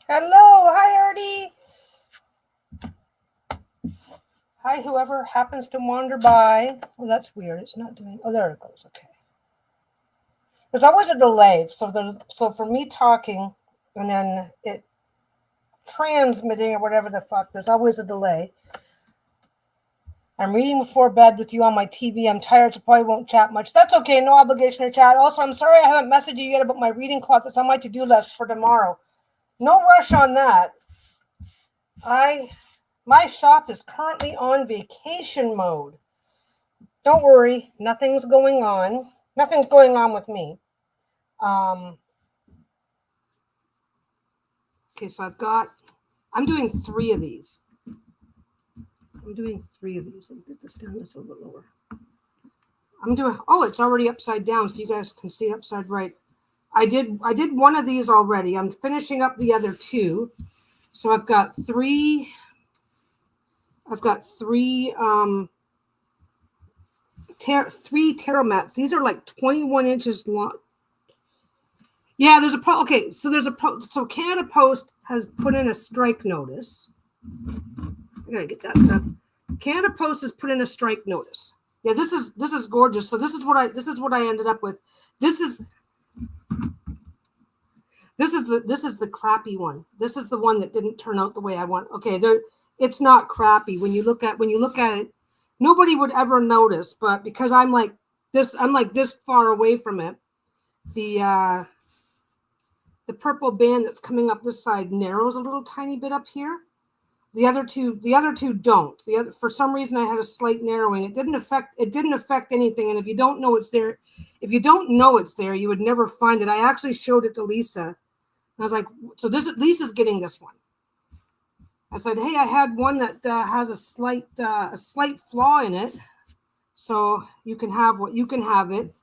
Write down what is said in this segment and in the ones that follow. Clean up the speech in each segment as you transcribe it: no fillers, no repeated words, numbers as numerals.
Hello, hi Artie. Hi, whoever happens to wander by. Oh, that's weird. It's not doing. Oh, there it goes. Okay. There's always a delay. So for me talking, and then it transmitting or whatever the fuck. There's always a delay. I'm reading before bed with you on my TV. I'm tired, so probably won't chat much. That's okay. No obligation to chat. Also, I'm sorry I haven't messaged you yet about my reading cloth that's on my to-do list for tomorrow. No rush on that. My shop is currently on vacation mode. Don't worry, nothing's going on. Nothing's going on with me. Um, okay, so I'm doing three of these. Let me get this down just a little bit lower. It's already upside down, so you guys can see upside right. I did one of these already. I'm finishing up the other two. So I've got three three tarot mats. These are like 21 inches long. Yeah, there's a okay. So Canada Post has put in a strike notice. I gotta get that stuff. Canada Post has put in a strike notice. Yeah, this is gorgeous. So this is what I ended up with. This is the crappy one. This is the one that didn't turn out the way I want. Okay, it's not crappy when you look at it. Nobody would ever notice, but because I'm like this far away from it, the purple band that's coming up this side narrows a little tiny bit up here. The other two don't. For some reason I had a slight narrowing. It didn't affect anything. And if you don't know it's there, you would never find it. I actually showed it to Lisa. I was like, so Lisa's getting this one. I said, hey, I had one that has a slight flaw in it, so you can have it.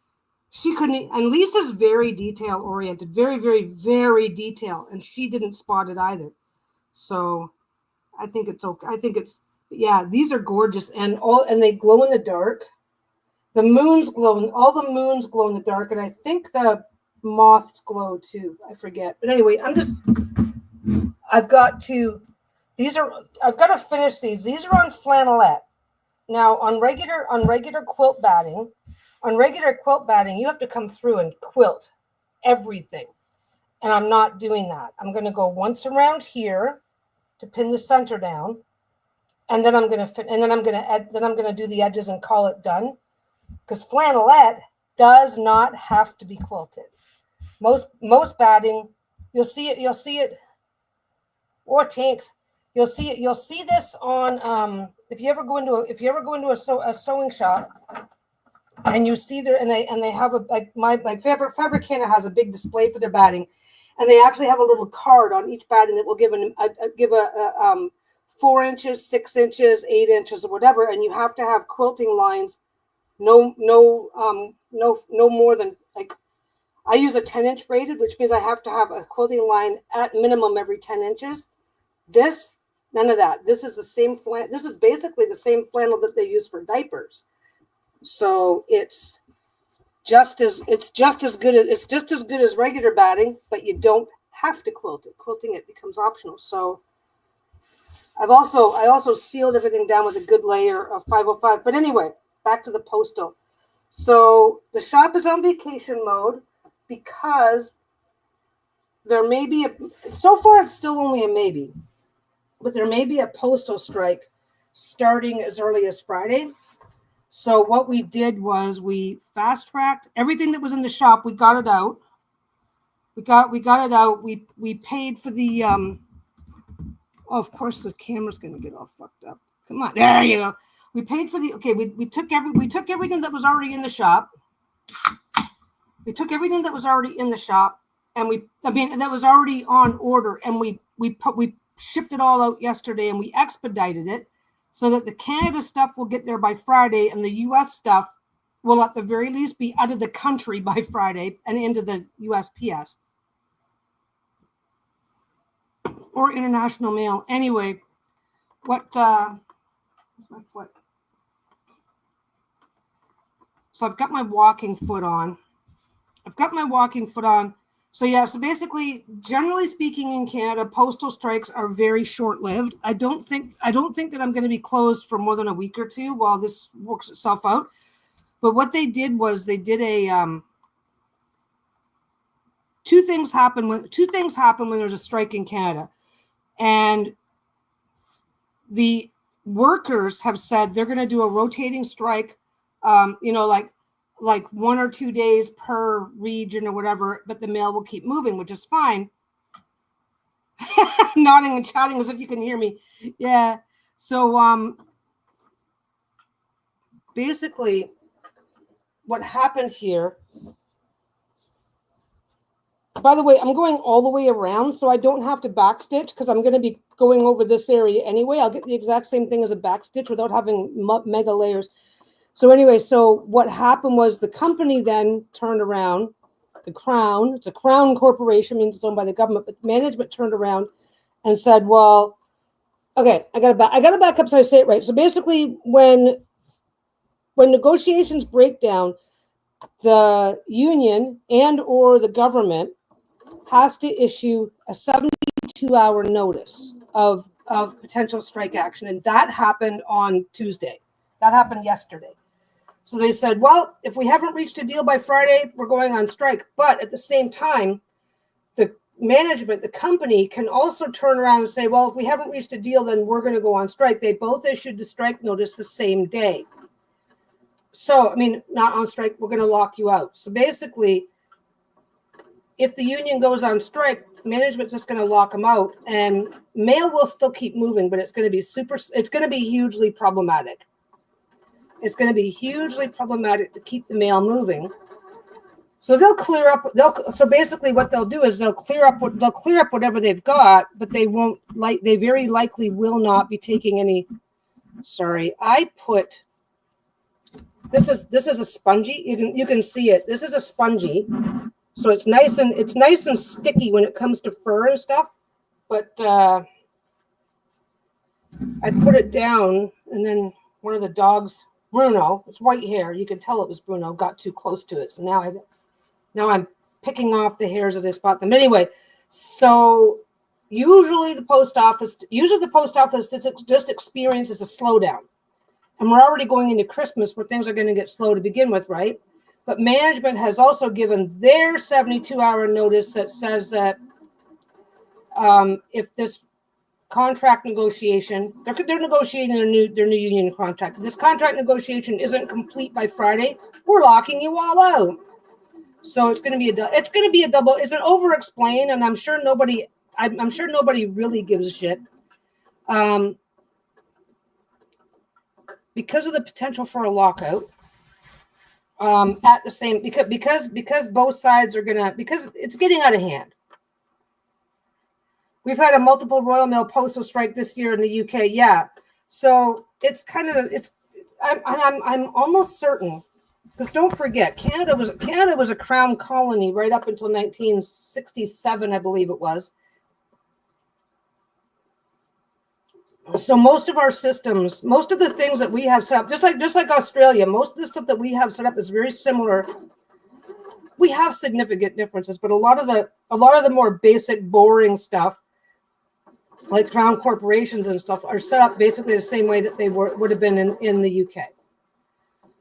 She couldn't, and Lisa's very detail oriented, very, very, very detailed, and she didn't spot it either. So I think it's okay. These are gorgeous, and they glow in the dark. All the moons glow in the dark, and I think the moths glow too. I forget, but anyway, I've got to finish these. These are on flannelette. Now on regular quilt batting, you have to come through and quilt everything. And I'm not doing that. I'm going to go once around here to pin the center down, and then I'm going to do the edges and call it done. Because flannelette does not have to be quilted. Most batting, you'll see it, or tanks. You'll see this on if you ever go into a sewing shop, and you see there, and they have Fabricana has a big display for their batting, and they actually have a little card on each batting that will give a 4 inches, 6 inches, 8 inches, or whatever, and you have to have quilting lines, no more than, like, I use a 10-inch braided, which means I have to have a quilting line at minimum every 10 inches. This, none of that. This is the same flannel. This is basically the same flannel that they use for diapers. So it's just as good as regular batting, but you don't have to quilt it. Quilting it becomes optional. So I also sealed everything down with a good layer of 505. But anyway, back to the postal. So the shop is on vacation mode because there may be so far it's still only a maybe, but there may be a postal strike starting as early as Friday. So what we did was we fast-tracked everything that was in the shop. We got it out. We got it out. We paid for the of course the camera's going to get all fucked up. Come on. There you go. We paid for the we took everything that was already in the shop. We took everything that was already in the shop, and that was already on order, and we shipped it all out yesterday, and we expedited it so that the Canada stuff will get there by Friday, and the U.S. stuff will at the very least be out of the country by Friday and into the USPS or international mail. Anyway, so I've got my walking foot on. So yeah, so basically, generally speaking, in Canada, postal strikes are very short-lived. I don't think that I'm going to be closed for more than a week or two while this works itself out. But what they did was they did a two things happen when there's a strike in Canada, and the workers have said they're going to do a rotating strike, like 1 or 2 days per region or whatever, but the mail will keep moving, which is fine. Nodding and chatting as if you can hear me. Yeah. So basically what happened here, by the way, I'm going all the way around so I don't have to backstitch because I'm going to be going over this area anyway. I'll get the exact same thing as a backstitch without having mega layers. So anyway, so what happened was the company then turned around, the Crown, it's a Crown corporation, means it's owned by the government, but management turned around and said, well, okay, I got to back up so I say it right. So basically when negotiations break down, the union and or the government has to issue a 72-hour notice of potential strike action. And that happened on Tuesday. That happened yesterday. So they said, well, if we haven't reached a deal by Friday, we're going on strike. But at the same time, the management, the company can also turn around and say, well, if we haven't reached a deal, then we're going to go on strike. They both issued the strike notice the same day. So, I mean, not on strike, we're going to lock you out. So basically, if the union goes on strike, management's just going to lock them out, and mail will still keep moving, but it's going to be hugely problematic. It's going to be hugely problematic to keep the mail moving. So they'll clear up. So basically, what they'll do is they'll clear up whatever they've got, but they won't they very likely will not be taking any. Sorry, I put. This is a spongy. You can see it. This is a spongy, so it's nice and sticky when it comes to fur and stuff. But I put it down, and then one of the dogs. Bruno, it's white hair. You could tell it was Bruno. Got too close to it, so now I'm picking off the hairs as I spot them. Anyway, so usually the post office just experiences a slowdown, and we're already going into Christmas where things are going to get slow to begin with, right? But management has also given their 72-hour notice that says that if this contract negotiation, they're negotiating their new union contract. If this contract negotiation isn't complete by Friday, we're locking you all out. So it's going to be a double. It's an over-explain, and I'm sure nobody really gives a shit. Because of the potential for a lockout. At the same because both sides are because it's getting out of hand. We've had a multiple Royal Mail postal strike this year in the UK. Yeah. So I'm almost certain, because don't forget, Canada was a crown colony right up until 1967, I believe it was. So most of our systems, most of the things that we have set up, just like Australia, most of the stuff that we have set up is very similar. We have significant differences, but a lot of the more basic, boring stuff, like crown corporations and stuff, are set up basically the same way that they would have been in the UK.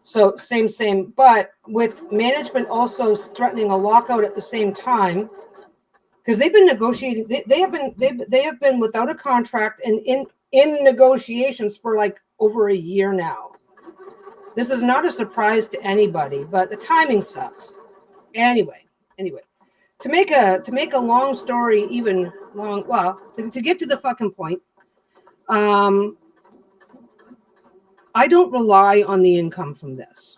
So same, but with management also threatening a lockout at the same time, because they've been negotiating. They have been without a contract and in negotiations for like over a year now. This is not a surprise to anybody, but the timing sucks. Anyway, to make a long story even long, well, to get to the fucking point, I don't rely on the income from this.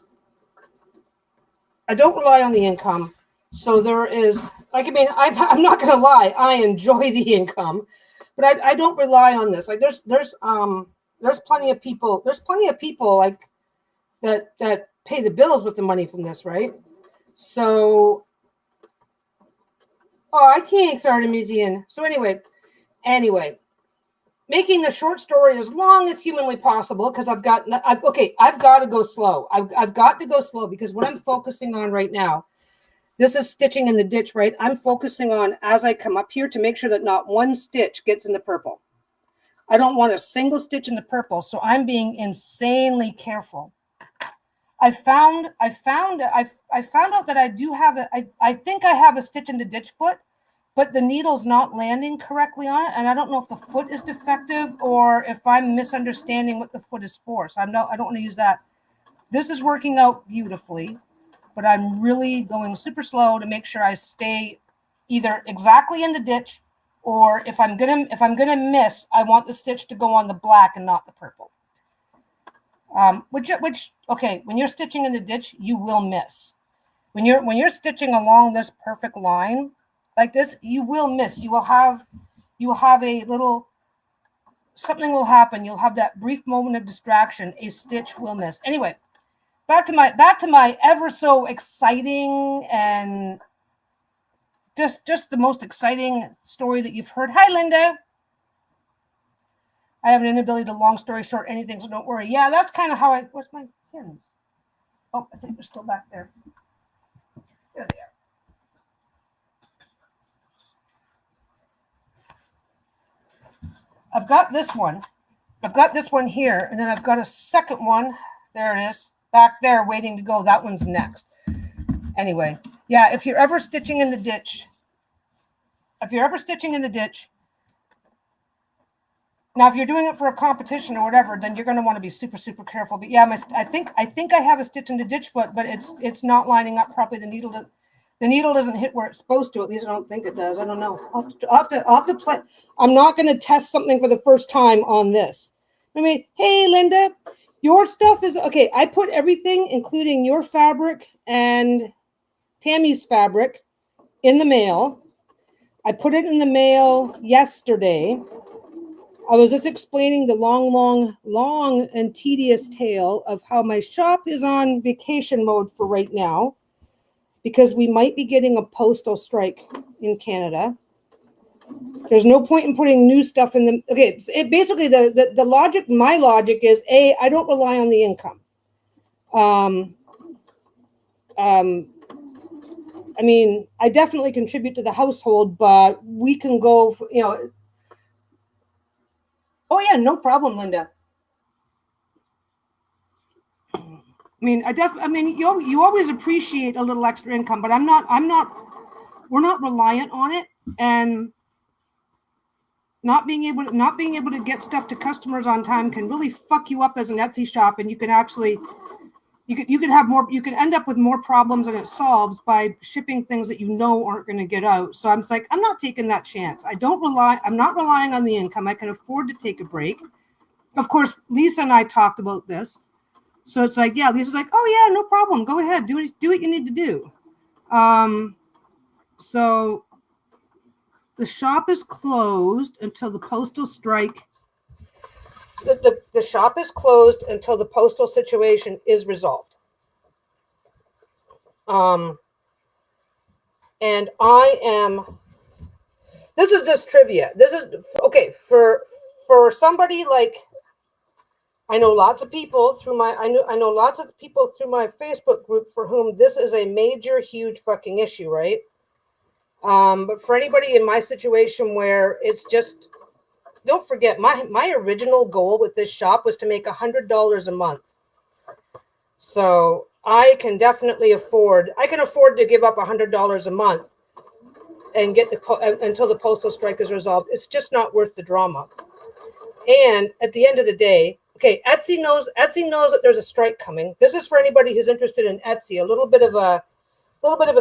I don't rely on the income. So there is, like, I mean, I'm not going to lie. I enjoy the income, but I don't rely on this. Like there's plenty of people like that pay the bills with the money from this, right? So, thanks, Artemisian. So anyway, making the short story as long as humanly possible, because I've got to go slow. I've got to go slow because what I'm focusing on right now This is stitching in the ditch, right? I'm focusing on as I come up here to make sure that not one stitch gets in the purple. I don't want a single stitch in the purple, so I'm being insanely careful. I found out that I do have I think I have a stitch in the ditch foot, but the needle's not landing correctly on it, and I don't know if the foot is defective or if I'm misunderstanding what the foot is for. So I don't want to use that. This is working out beautifully, but I'm really going super slow to make sure I stay either exactly in the ditch, or if I'm gonna miss, I want the stitch to go on the black and not the purple. Which okay, when you're stitching in the ditch, you will miss. When you're stitching along this perfect line like this, you will miss. You will have a little, something will happen. You'll have that brief moment of distraction. A stitch will miss. Anyway, back to my ever so exciting and just the most exciting story that you've heard. Hi, Linda. I have an inability to long story short anything, so don't worry. Yeah, that's kind of how where's my pins? Oh, I think they're still back there. There they are. I've got this one. I've got this one here, and then I've got a second one. There it is, back there waiting to go. That one's next. Anyway, yeah, if you're ever stitching in the ditch, now, if you're doing it for a competition or whatever, then you're going to want to be super, super careful. But yeah, I think I have a stitch in the ditch foot, but it's not lining up properly. The needle doesn't hit where it's supposed to. At least I don't think it does. I don't know. I'll have to play. I'm not going to test something for the first time on this. I mean, hey, Linda, your stuff is okay. I put everything, including your fabric and Tammy's fabric, in the mail. I put it in the mail yesterday. I was just explaining the long and tedious tale of how my shop is on vacation mode for right now, because we might be getting a postal strike in Canada. There's no point in putting new stuff in the, okay, basically the logic, my logic is, I don't rely on the income. I mean, I definitely contribute to the household, but we can go, for, oh yeah, no problem, Linda. I mean, you always appreciate a little extra income, but we're not reliant on it, and not being able to get stuff to customers on time can really fuck you up as an Etsy shop, and you can actually, you can end up with more problems than it solves by shipping things that aren't going to get out. So I'm like, I'm not taking that chance. I'm not relying on the income. I can afford to take a break. Of course, Lisa and I talked about this. So it's like, yeah, Lisa's like, oh yeah, no problem. Go ahead. Do what you need to do. So the shop is closed until the postal strike. The shop is closed until the postal situation is resolved. And this is just trivia. This is okay for somebody like, I know lots of people through my Facebook group for whom this is a major, huge fucking issue, right? But for anybody in my situation where it's just, don't forget, my original goal with this shop was to make $100 a month. So I can definitely afford to give up $100 a month and get until the postal strike is resolved. It's just not worth the drama. And at the end of the day, okay, Etsy knows that there's a strike coming. This is for anybody who's interested in Etsy, a little bit of a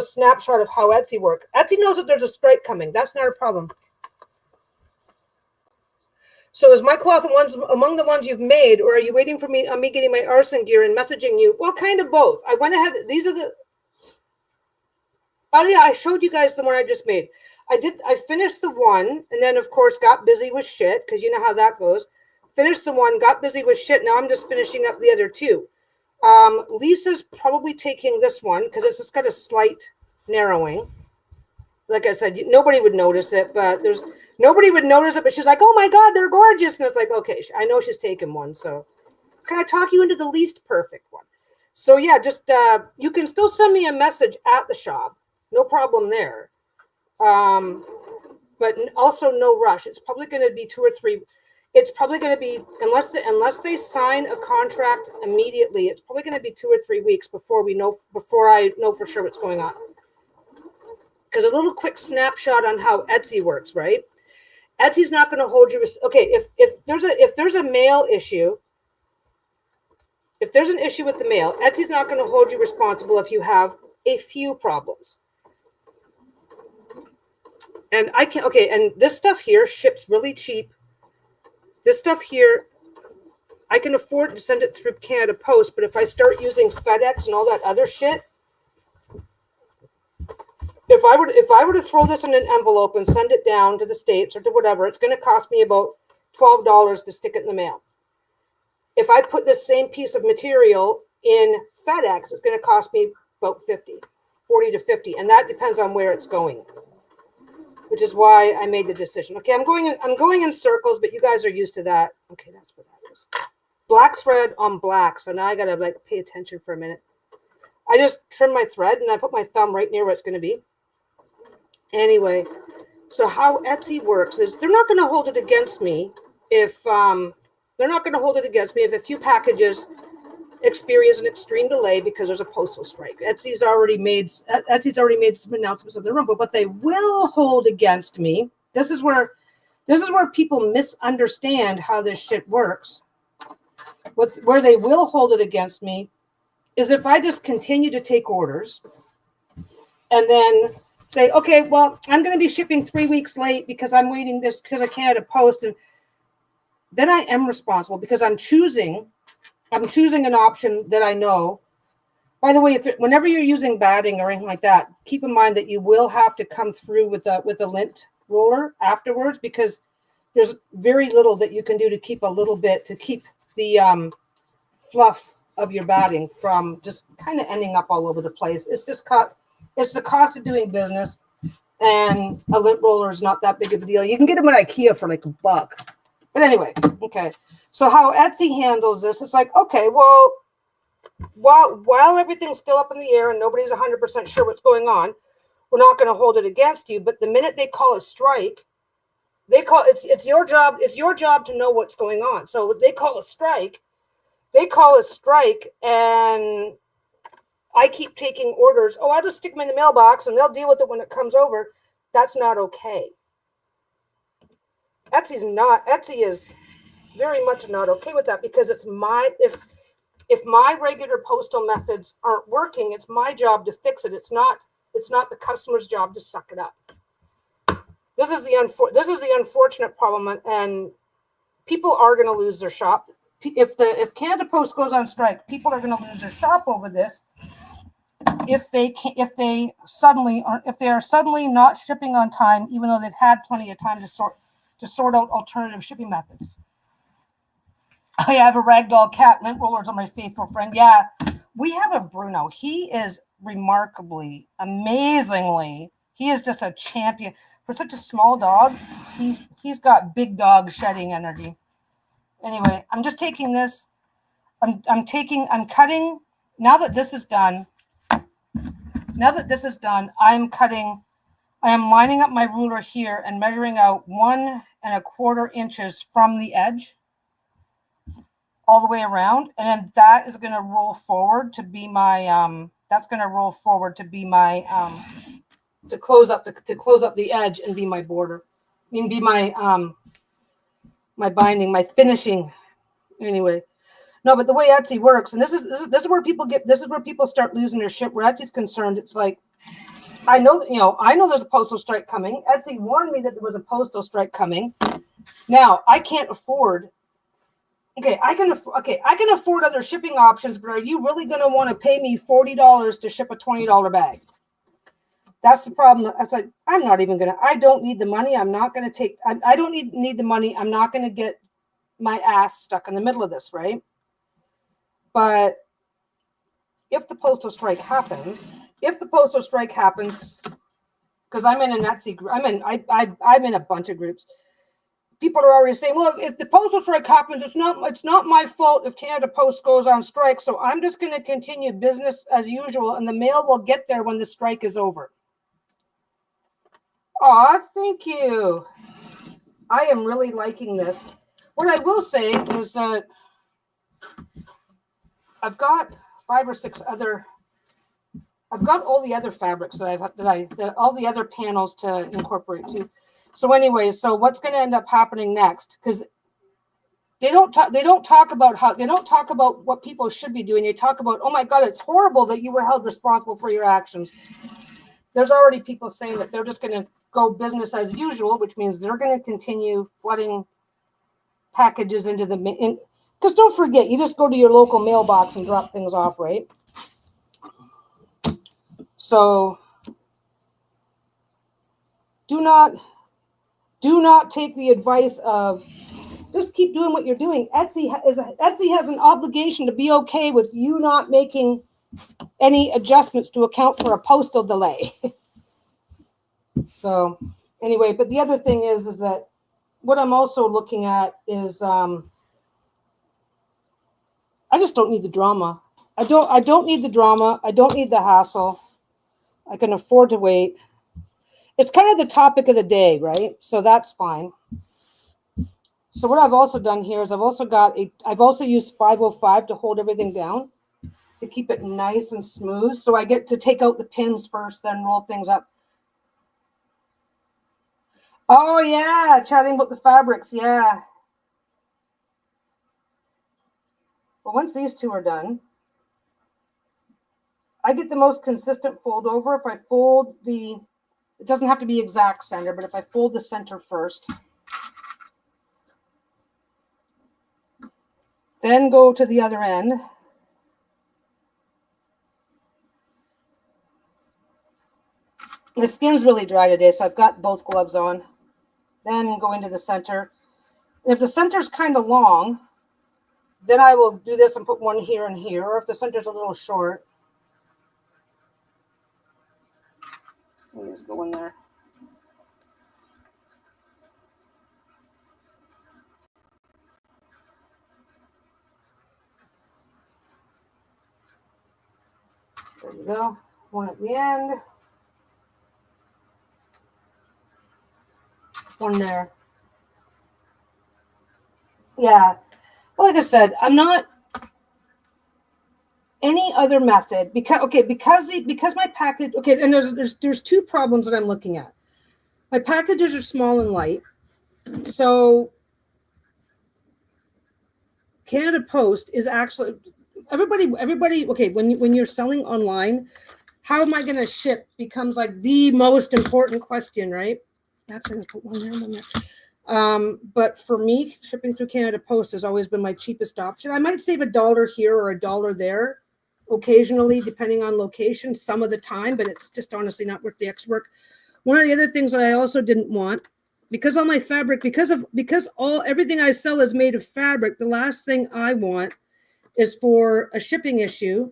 snapshot of how Etsy works. Etsy knows that there's a strike coming. That's not a problem. So is my cloth among the ones you've made, or are you waiting for me getting my arson gear and messaging you? Well, kind of both. I went ahead. Oh yeah, I showed you guys the one I just made. I finished the one, and then of course got busy with shit, because you know how that goes. Finished the one, got busy with shit. Now I'm just finishing up the other two. Lisa's probably taking this one because it's just got a slight narrowing. Like I said, nobody would notice it, but she's like, oh my God, they're gorgeous. And it's like, okay, I know she's taken one. So can I talk you into the least perfect one? So yeah, just, you can still send me a message at the shop. No problem there. But also no rush. It's probably going to be 2 or 3. It's probably going to be, unless they sign a contract immediately, it's probably going to be 2 or 3 weeks before I know for sure what's going on. Because a little quick snapshot on how Etsy works, right? Etsy's not going to hold you. Okay, if there's a mail issue, if there's an issue with the mail, Etsy's not going to hold you responsible if you have a few problems. And and this stuff here ships really cheap. This stuff here, I can afford to send it through Canada Post, but if I start using FedEx and all that other shit, if I were to throw this in an envelope and send it down to the States or to whatever, it's going to cost me about $12 to stick it in the mail. If I put this same piece of material in FedEx, it's going to cost me about $40 to $50, and that depends on where it's going, which is why I made the decision. Okay, I'm going in circles, but you guys are used to that. Okay, that's what that is. Black thread on black, so now I got to pay attention for a minute. I just trim my thread and I put my thumb right near where it's going to be. Anyway, so how Etsy works is they're not going to hold it against me if if a few packages experience an extreme delay because there's a postal strike. Etsy's already made some announcements of their own, but what they will hold against me, this is where people misunderstand how this shit works. Where they will hold it against me is if I just continue to take orders and then say, okay, well, I'm going to be shipping 3 weeks late because I'm waiting this because I Canada Post, and then I am responsible because I'm choosing an option that I know. By the way, whenever you're using batting or anything like that, keep in mind that you will have to come through with a lint roller afterwards, because there's very little that you can do to keep the fluff of your batting from just kind of ending up all over the place. It's the cost of doing business, and a lint roller is not that big of a deal. You can get them at IKEA for like $1. But anyway, okay. So how Etsy handles this, it's like, okay, well, while everything's still up in the air and nobody's 100% sure what's going on, we're not going to hold it against you. But the minute they call a strike, it's your job. It's your job to know what's going on. So they call a strike, and I keep taking orders. Oh, I'll just stick them in the mailbox and they'll deal with it when it comes over. That's not okay. Etsy is very much not okay with that, because it's if my regular postal methods aren't working, it's my job to fix it. It's not the customer's job to suck it up. This is the unfortunate problem, and people are going to lose their shop. If Canada Post goes on strike, people are going to lose their shop over this. If they are suddenly not shipping on time, even though they've had plenty of time to sort out alternative shipping methods. I have a ragdoll cat. Lint rollers are my faithful friend. Yeah, we have a Bruno. He is remarkably, amazingly, he is just a champion. For such a small dog, he's got big dog shedding energy. Anyway, I'm just taking this. I'm cutting. Now that this is done, I'm cutting. I am lining up my ruler here and measuring out 1 1/4 inches from the edge all the way around, and then that is going to roll forward to be my to close up the edge and be my border. I mean, be my my binding, my finishing. Anyway, no, but the way Etsy works, and this is where people start losing their shit. Where Etsy's concerned, it's like, I know there's a postal strike coming. Etsy warned me that there was a postal strike coming. Now I can't afford. Okay, I can afford other shipping options, but are you really going to want to pay me $40 to ship a $20 bag? That's the problem. It's like, I don't need the money. I'm not going to take. I don't need the money. I'm not going to get my ass stuck in the middle of this, right? But if the postal strike happens, because I'm in an Etsy group, I'm in a bunch of groups. People are already saying, well, if the postal strike happens, it's not my fault if Canada Post goes on strike. So I'm just going to continue business as usual, and the mail will get there when the strike is over. Aw, thank you. I am really liking this. What I will say is that I've got 5 or 6 other. I've got all the other fabrics that all the other panels to incorporate too. So anyway, so what's going to end up happening next? Because they don't talk about what people should be doing. They talk about, oh my God, it's horrible that you were held responsible for your actions. There's already people saying that they're just going to go business as usual, which means they're going to continue flooding packages into the because don't forget, you just go to your local mailbox and drop things off, right? So do not take the advice of just keep doing what you're doing. Etsy has an obligation to be okay with you not making any adjustments to account for a postal delay. So anyway, but the other thing is that what I'm also looking at is I just don't need the drama. I don't need the drama. I don't need the hassle. I can afford to wait. It's kind of the topic of the day, right? So that's fine. So what I've also done here is I've also used 505 to hold everything down to keep it nice and smooth. So I get to take out the pins first, then roll things up. Oh yeah, chatting about the fabrics, yeah. Well, once these two are done, I get the most consistent fold over if I fold it doesn't have to be exact center, but if I fold the center first, then go to the other end. My skin's really dry today, so I've got both gloves on. Then go into the center. And if the center's kind of long, then I will do this and put one here and here. Or if the center's a little short, let me just go in there. There you go. One at the end. One there. Yeah. Well, like I said, I'm not any other method because my package, okay, and there's 2 problems that I'm looking at. My packages are small and light. So Canada Post is actually everybody okay, when you're selling online, how am I going to ship becomes like the most important question, right? Actually, I'm going to put one there. But for me, shipping through Canada Post has always been my cheapest option. I might save $1 here or $1 there occasionally, depending on location, some of the time, but it's just honestly not worth the extra work. One of the other things that I also didn't want, because all my fabric, because everything I sell is made of fabric, the last thing I want is for a shipping issue.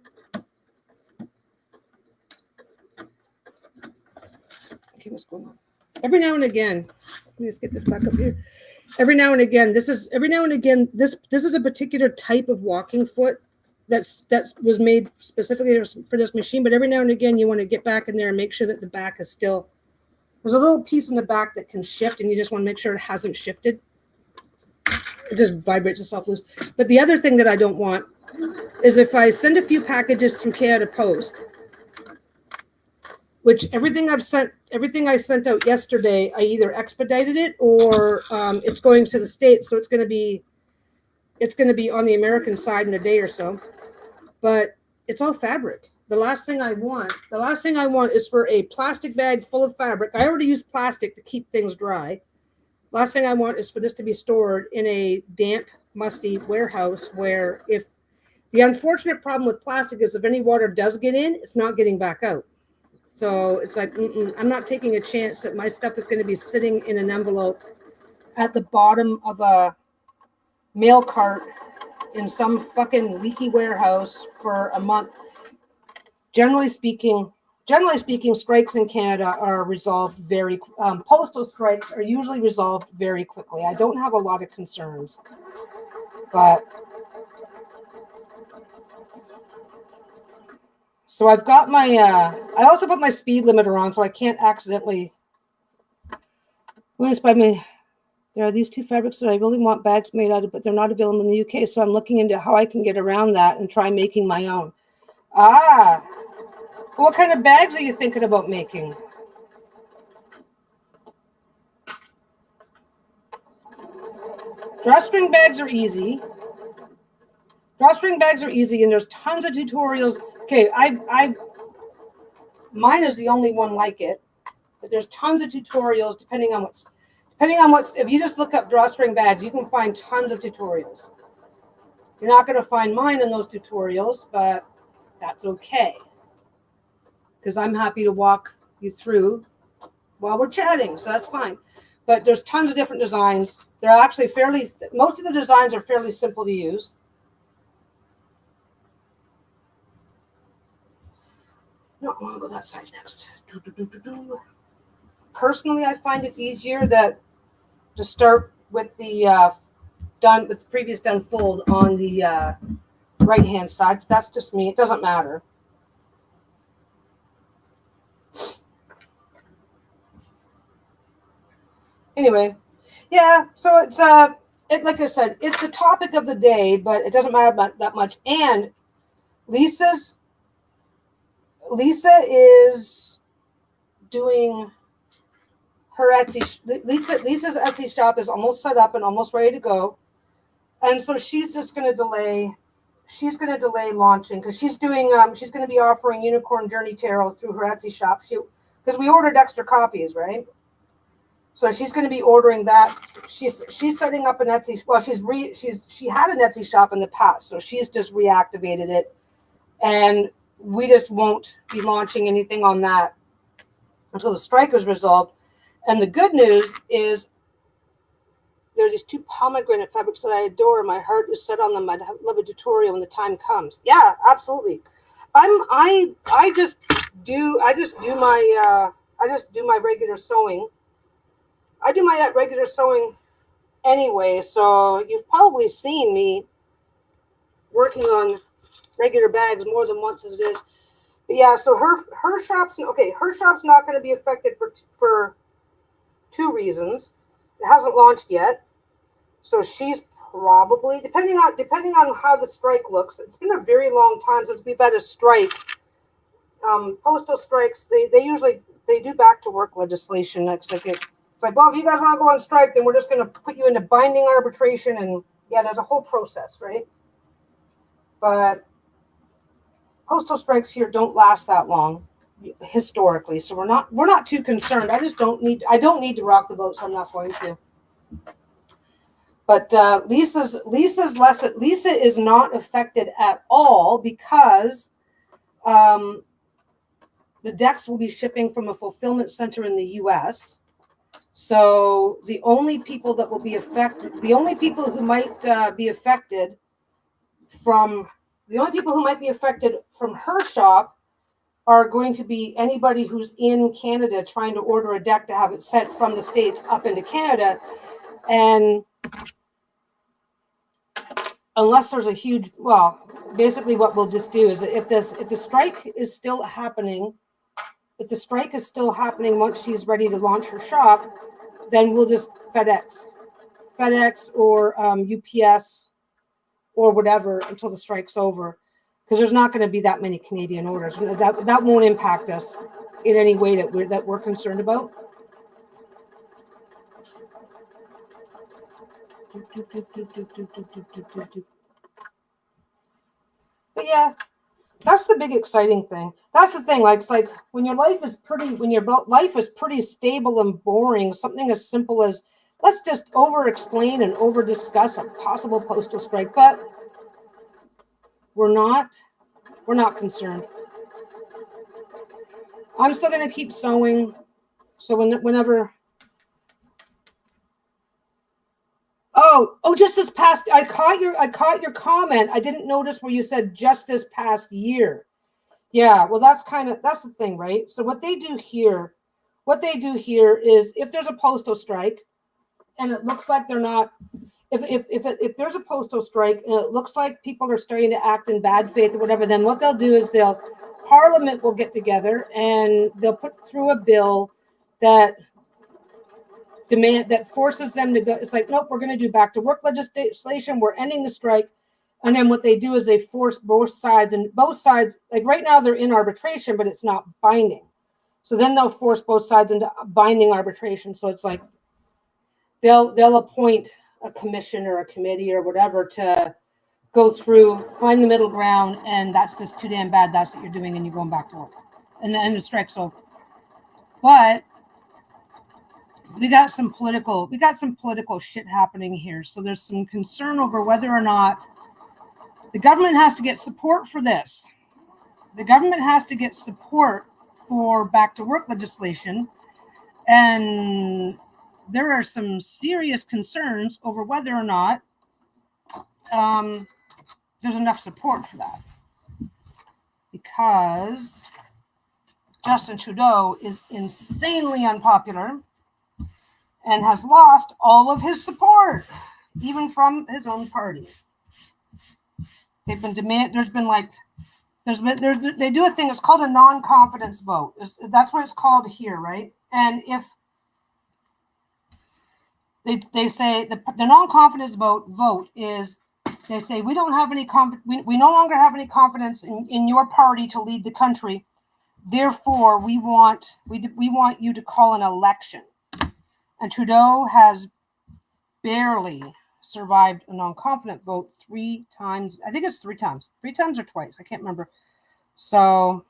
Okay, what's going on? Every now and again, let me just get this back up here. Every now and again, this is a particular type of walking foot that was made specifically for this machine. But every now and again, you want to get back in there and make sure that the back is still. There's a little piece in the back that can shift, and you just want to make sure it hasn't shifted. It just vibrates itself loose. But the other thing that I don't want is if I send a few packages through Canada Post, which everything I sent out yesterday, I either expedited it or it's going to the States, so it's going to be on the American side in a day or so. But it's all fabric. The last thing I want is for a plastic bag full of fabric. I already use plastic to keep things dry. Last thing I want is for this to be stored in a damp, musty warehouse where if the unfortunate problem with plastic is if any water does get in, it's not getting back out. So it's like, I'm not taking a chance that my stuff is going to be sitting in an envelope at the bottom of a mail cart in some fucking leaky warehouse for a month. Generally speaking, strikes in Canada are resolved postal strikes are usually resolved very quickly. I don't have a lot of concerns, but so I've got my, I also put my speed limiter on so I can't accidentally Please buy me. There are these two fabrics that I really want bags made out of, but they're not available in the UK. So I'm looking into how I can get around that and try making my own. Ah, what kind of bags are you thinking about making? Drawstring bags are easy. Drawstring bags are easy, and there's tons of tutorials. Okay, mine is the only one like it, but there's tons of tutorials depending on what's. If you just look up drawstring bags, you can find tons of tutorials. You're not going to find mine in those tutorials, but that's okay, because I'm happy to walk you through while we're chatting, so that's fine. But there's tons of different designs. They're actually most of the designs are fairly simple to use. No, I want to go that side next. Personally, I find it easier to start with the previous done fold on the right hand side. But that's just me. It doesn't matter. Anyway, yeah. So it's like I said, it's the topic of the day, but it doesn't matter about that much. And Lisa is doing her Etsy. Lisa's Etsy shop is almost set up and almost ready to go, and so she's just going to delay. She's going to delay launching because she's doing. She's going to be offering Unicorn Journey Tarot through her Etsy shop. Because we ordered extra copies, right? So she's going to be ordering that. She's setting up an Etsy. Well, she had an Etsy shop in the past, so she's just reactivated it, and we just won't be launching anything on that until the strike is resolved. And the good news is there are these two pomegranate fabrics that I adore. My heart is set on them. I'd love a tutorial when the time comes. Yeah, absolutely. I just do my regular sewing. I do my regular sewing anyway, so you've probably seen me working on regular bags more than once as it is. But yeah, so her shop's not going to be affected for two reasons. It hasn't launched yet, so she's probably depending on how the strike looks. It's been a very long time since we've had a strike. Postal strikes, they do back to work legislation. It's like, well, if you guys want to go on strike, then we're just going to put you into binding arbitration, and yeah, there's a whole process, right? But postal strikes here don't last that long historically, so we're not too concerned. I don't need to rock the boat, so I'm not going to. But Lisa is not affected at all because the decks will be shipping from a fulfillment center in the U.S. So the only people that will be affected, the only people who might be affected from her shop are going to be anybody who's in Canada trying to order a deck to have it sent from the States up into Canada. And unless there's a huge, well, basically what we'll just do is that if the strike is still happening, once she's ready to launch her shop, then we'll just FedEx or UPS or whatever until the strike's over, because there's not going to be that many Canadian orders. That won't impact us in any way that we're concerned about. But yeah, that's the big exciting thing. That's the thing. Like, it's like when your life is pretty stable and boring, something as simple as let's just over-explain and over-discuss a possible postal strike, but we're not concerned. I'm still going to keep sewing. So whenever. Oh, just this past, I caught your comment. I didn't notice where you said just this past year. Yeah, well, that's the thing, right? So what they do here is if there's a postal strike and it looks like they're not, if there's a postal strike and it looks like people are starting to act in bad faith or whatever, then what they'll do is Parliament will get together and they'll put through a bill that demand that forces them to go. It's like, nope, we're going to do back to work legislation. We're ending the strike. And then what they do is they force both sides, and both sides, like right now they're in arbitration, but it's not binding. So then they'll force both sides into binding arbitration. So it's like they'll appoint a commission or a committee or whatever to go through, find the middle ground, and that's just too damn bad. That's what you're doing, and you're going back to work. And then the strike's over. But we got some political shit happening here. So there's some concern over whether or not the government has to get support for this. The government has to get support for back to work legislation. And there are some serious concerns over whether or not there's enough support for that. Because Justin Trudeau is insanely unpopular and has lost all of his support, even from his own party. They've been they do a thing, it's called a non-confidence vote. That's what it's called here, right? And if they say the non-confidence vote is, they say, we don't have any we no longer have any confidence in your party to lead the country. Therefore, we want you to call an election. And Trudeau has barely survived a non-confident vote 3 times. I think it's 3 times. 3 times or twice. I can't remember. So,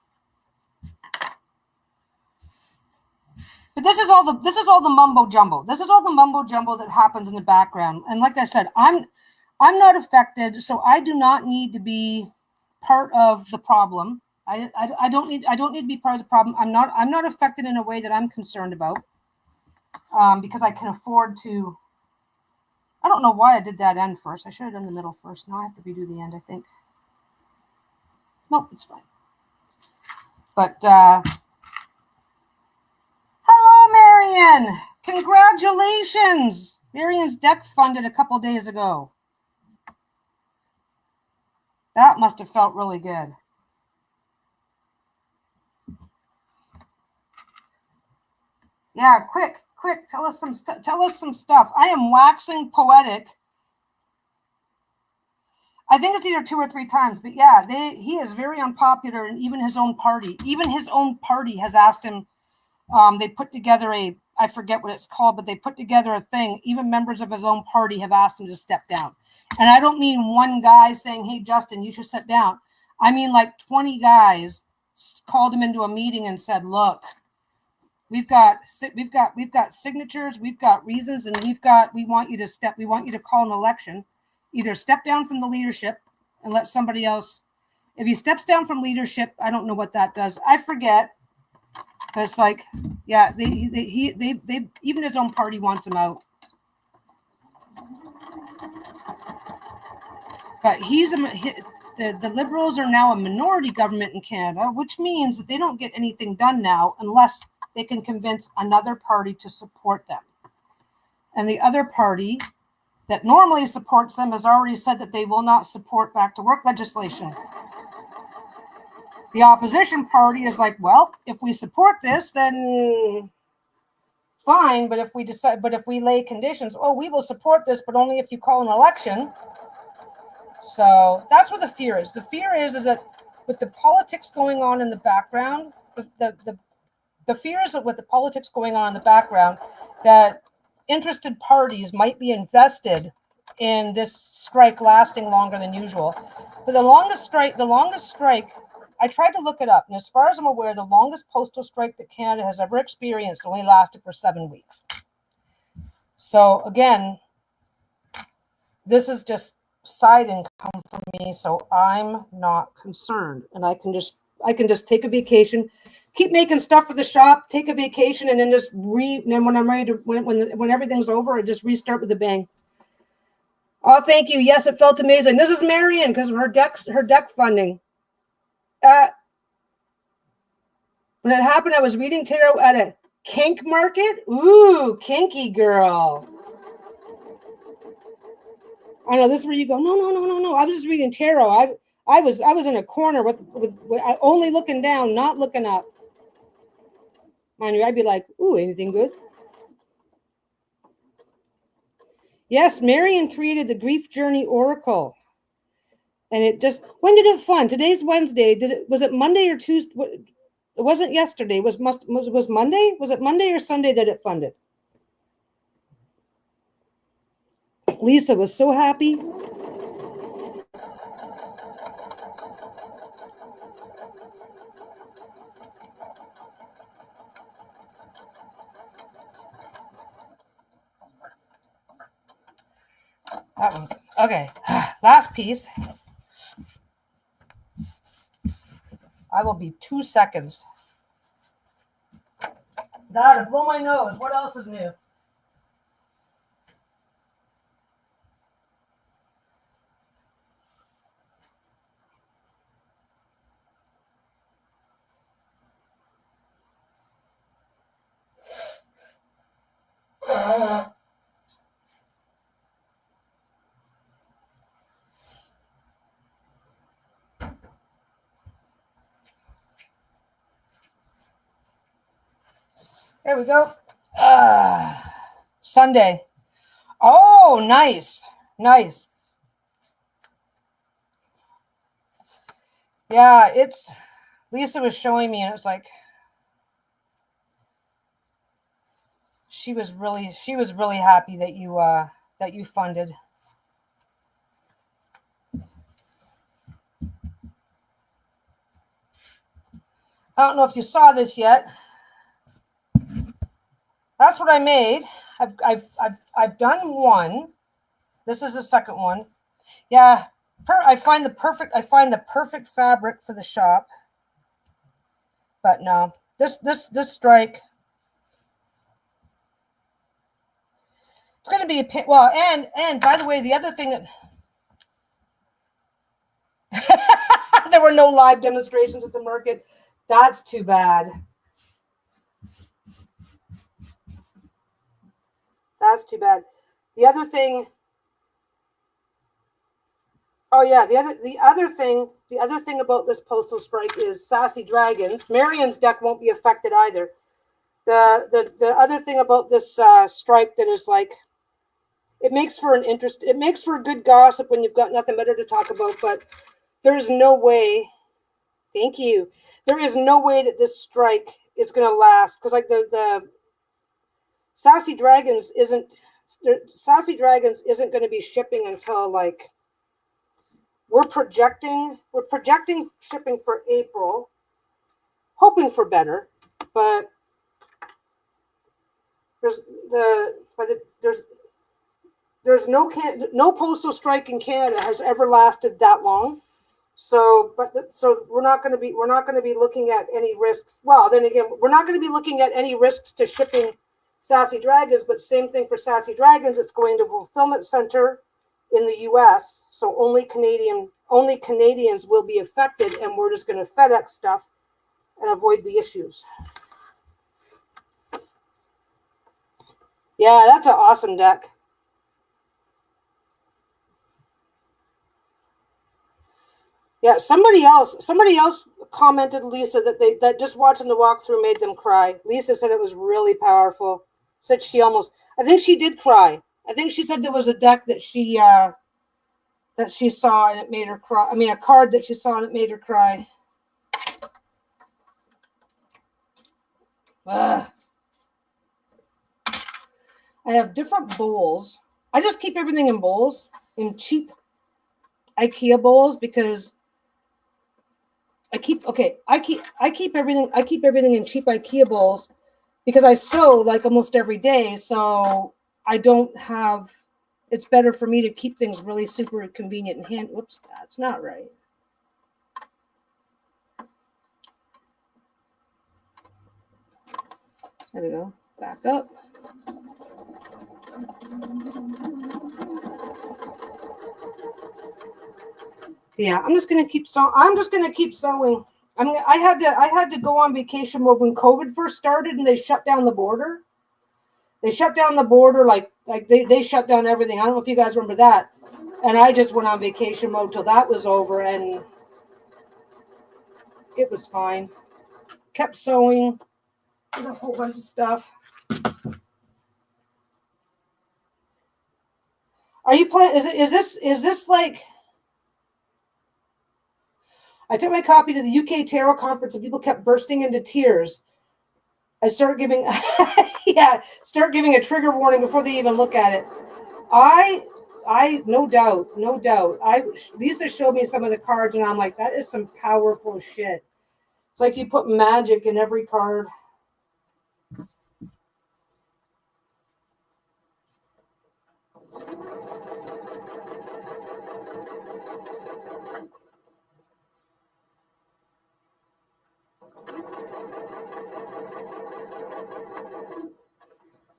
but this is all the mumbo jumbo. This is all the mumbo jumbo that happens in the background. And like I said, I'm not affected, so I do not need to be part of the problem. I don't need to be part of the problem. I'm not affected in a way that I'm concerned about, because I can afford to. I don't know why I did that end first. I should have done the middle first. Now I have to redo the end, I think. Nope, it's fine. But hello, Marion. Congratulations. Marion's deck funded a couple days ago. That must have felt really good. Yeah, quick, tell us some stuff. I am waxing poetic. I think it's either 2 or 3 times, but yeah, he is very unpopular, and even his own party has asked him. They put together I forget what it's called, but they put together a thing. Even members of his own party have asked him to step down. And I don't mean one guy saying, hey, Justin, you should sit down. I mean like 20 guys called him into a meeting and said, look, we've got signatures, we've got reasons, and we want you to call an election. Either step down from the leadership and let somebody else. If he steps down from leadership, I don't know what that does. I forget. It's like, yeah, they even his own party wants him out. But the Liberals are now a minority government in Canada, which means that they don't get anything done now unless they can convince another party to support them. And the other party that normally supports them has already said that they will not support back to work legislation. The opposition party is like, well, if we support this, then fine. But if we lay conditions, we will support this, but only if you call an election. So that's what the fear is. The fear is that with the politics going on in the background, the fear is that with the politics going on in the background, that interested parties might be invested in this strike lasting longer than usual. But the longest strike, I tried to look it up, and as far as I'm aware, the longest postal strike that Canada has ever experienced only lasted for 7 weeks. So again, this is just side income for me, so I'm not concerned, and I can just take a vacation, keep making stuff for the shop, take a vacation, and then then when I'm ready to when everything's over, I just restart with a bang. Oh, thank you. Yes, it felt amazing. This is Marion because of her deck funding. When it happened, I was reading tarot at a kink market. Ooh, kinky girl. Oh no, this is where you go. No. I was just reading tarot. I was in a corner with only looking down, not looking up. Mind you, I'd be like, ooh, anything good? Yes, Marion created the Grief Journey Oracle. And it just, when did it fund? Today's Wednesday. Was it Monday or Tuesday? It wasn't yesterday. Was Monday? Was it Monday or Sunday that it funded? Lisa was so happy. That was okay. Last piece. I will be 2 seconds. God, blow my nose. What else is new? There we go. Sunday. Oh, nice. Nice. Yeah, it's Lisa was showing me, and it was like she was really happy that you funded. I don't know if you saw this yet. That's what I made. I've done one. This is the second one. Yeah, I find the perfect fabric for the shop. But no, this strike. It's going to be a pin. Well, and by the way, the other thing that there were no live demonstrations at the market. That's too bad. That's too bad. The other thing. Oh yeah, the other thing about this postal strike is Sassy Dragons. Marion's deck won't be affected either. The other thing about this strike that is like, it makes for a good gossip when you've got nothing better to talk about. But there is no way. Thank you. There is no way that this strike is going to last, because like the Sassy Dragons isn't going to be shipping until like. We're projecting shipping for April, hoping for better, but there's no postal strike in Canada has ever lasted that long. So we're not going to be looking at any risks. Well, then again, we're not going to be looking at any risks to shipping Sassy Dragons, but same thing for Sassy Dragons. It's going to a fulfillment center in the US, so only Canadians will be affected, and we're just going to FedEx stuff and avoid the issues. Yeah, that's an awesome deck. Yeah, somebody else commented, Lisa, that just watching the walkthrough made them cry. Lisa said it was really powerful. Said I think she did cry. I think she said there was a deck that she saw and it made her cry. I mean, a card that she saw and it made her cry. I have different bowls. I just keep everything in bowls, in cheap IKEA bowls, because I keep everything in cheap IKEA bowls because I sew like almost every day, so I don't have. It's better for me to keep things really super convenient and hand. Whoops, that's not right. There we go. Back up. Yeah, I'm just gonna keep sewing. I had to go on vacation when COVID first started and they shut down the border. They shut down the border like they shut down everything. I don't know if you guys remember that. And I just went on vacation mode till that was over, and it was fine. Kept sewing. There's a whole bunch of stuff. Are you playing? Is this like? I took my copy to the UK Tarot Conference and people kept bursting into tears. I start giving, start giving a trigger warning before they even look at it. No doubt. Lisa showed me some of the cards and I'm like, that is some powerful shit. It's like you put magic in every card.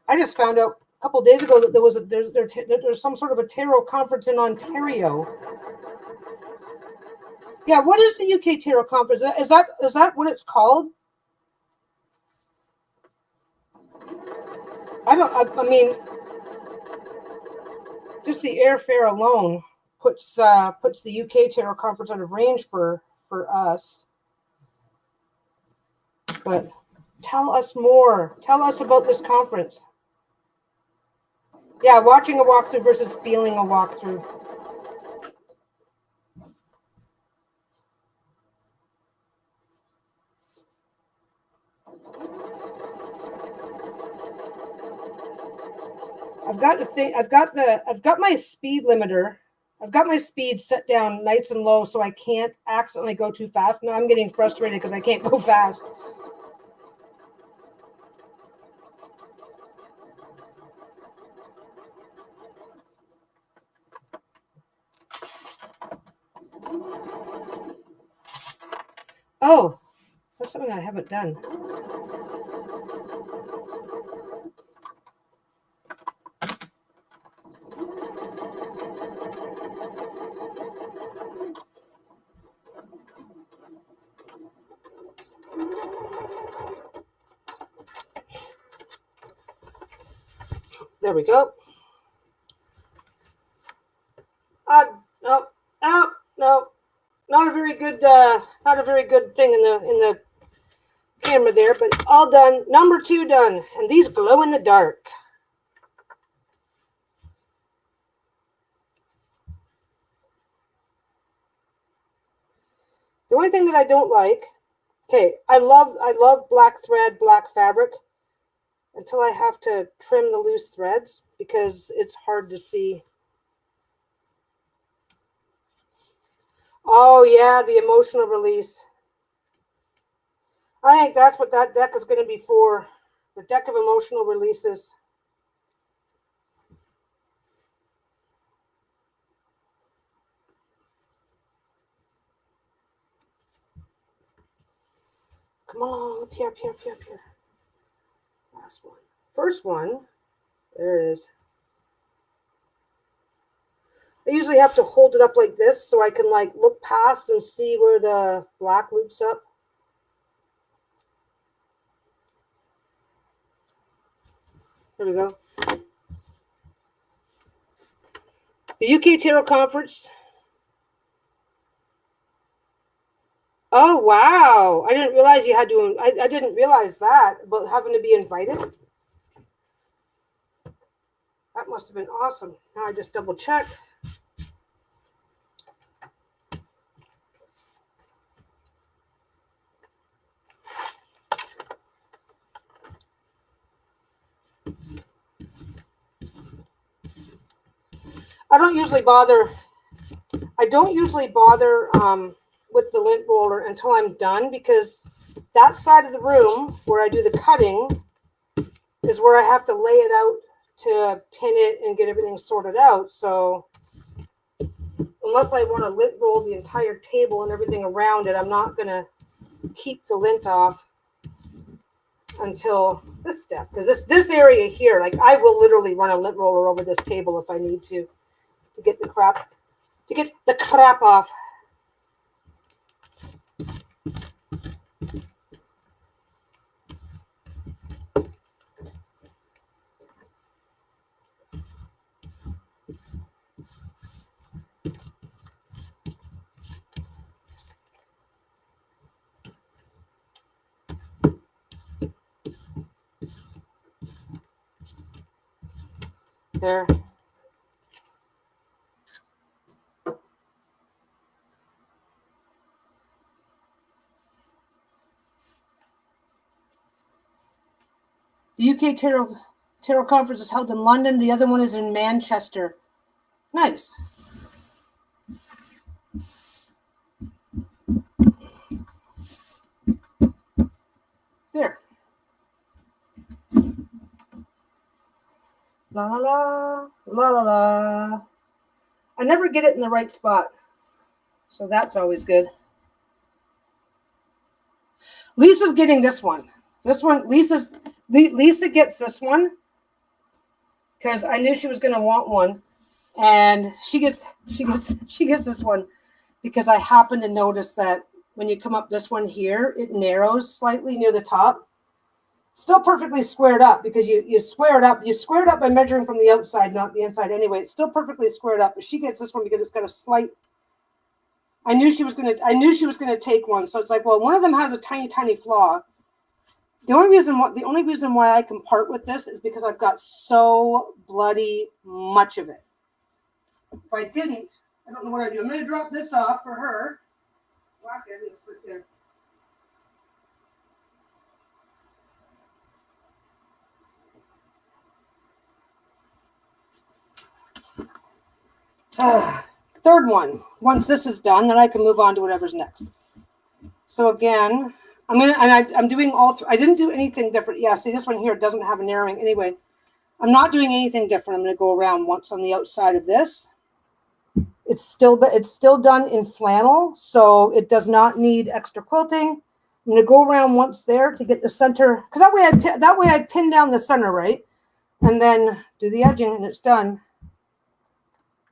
I just found out a couple of days ago that there's some sort of a tarot conference in Ontario. Yeah, what is the UK Tarot Conference? Is that what it's called? I mean, just the airfare alone puts the UK Tarot Conference out of range for us. But tell us more. Tell us about this conference. Yeah, watching a walkthrough versus feeling a walkthrough. I've got my speed limiter. I've got my speed set down nice and low so I can't accidentally go too fast. Now I'm getting frustrated because I can't go fast. Oh, that's something I haven't done. There we go. No, not a very good thing in the camera there, but all done. Number 2 done, and these glow in the dark. The only thing that I don't like, okay, I love black thread, black fabric, until I have to trim the loose threads because it's hard to see. Oh yeah, the emotional release. I think that's what that deck is going to be for. The deck of emotional releases. Come on, up here. Last one. First one. There it is. I usually have to hold it up like this so I can like look past and see where the black loops up. There we go. The UK Tarot Conference. Oh, wow. I didn't realize you had to, I didn't realize that, about having to be invited. That must have been awesome. Now I just double check. I don't usually bother with the lint roller until I'm done, because that side of the room where I do the cutting is where I have to lay it out to pin it and get everything sorted out. So unless I want to lint roll the entire table and everything around it, I'm not going to keep the lint off until this step, because this area here, like, I will literally run a lint roller over this table if I need to get the crap off. There. The UK Tarot Conference is held in London. The other one is in Manchester. Nice. There. La la la, la la la. I never get it in the right spot, so that's always good. Lisa's getting this one. This one, Lisa gets this one because I knew she was going to want one, and she gets this one because I happen to notice that when you come up this one here, it narrows slightly near the top. Still perfectly squared up because you square it up. You square it up by measuring from the outside, not the inside anyway. It's still perfectly squared up, but she gets this one because it's got a slight. I knew she was gonna take one, so it's like, well, one of them has a tiny flaw. The only reason why I can part with this is because I've got so bloody much of it. If I didn't, I don't know what I'd do. I'm gonna drop this off for her. Well, actually, I think it's put there. Third one. Once this is done, then I can move on to whatever's next. So again, I'm doing all three. I didn't do anything different. Yeah, see, this one here doesn't have a narrowing. Anyway, I'm not doing anything different. I'm going to go around once on the outside of this. It's still done in flannel, so it does not need extra quilting. I'm going to go around once there to get the center, because that way I pin down the center, right? And then do the edging, and it's done.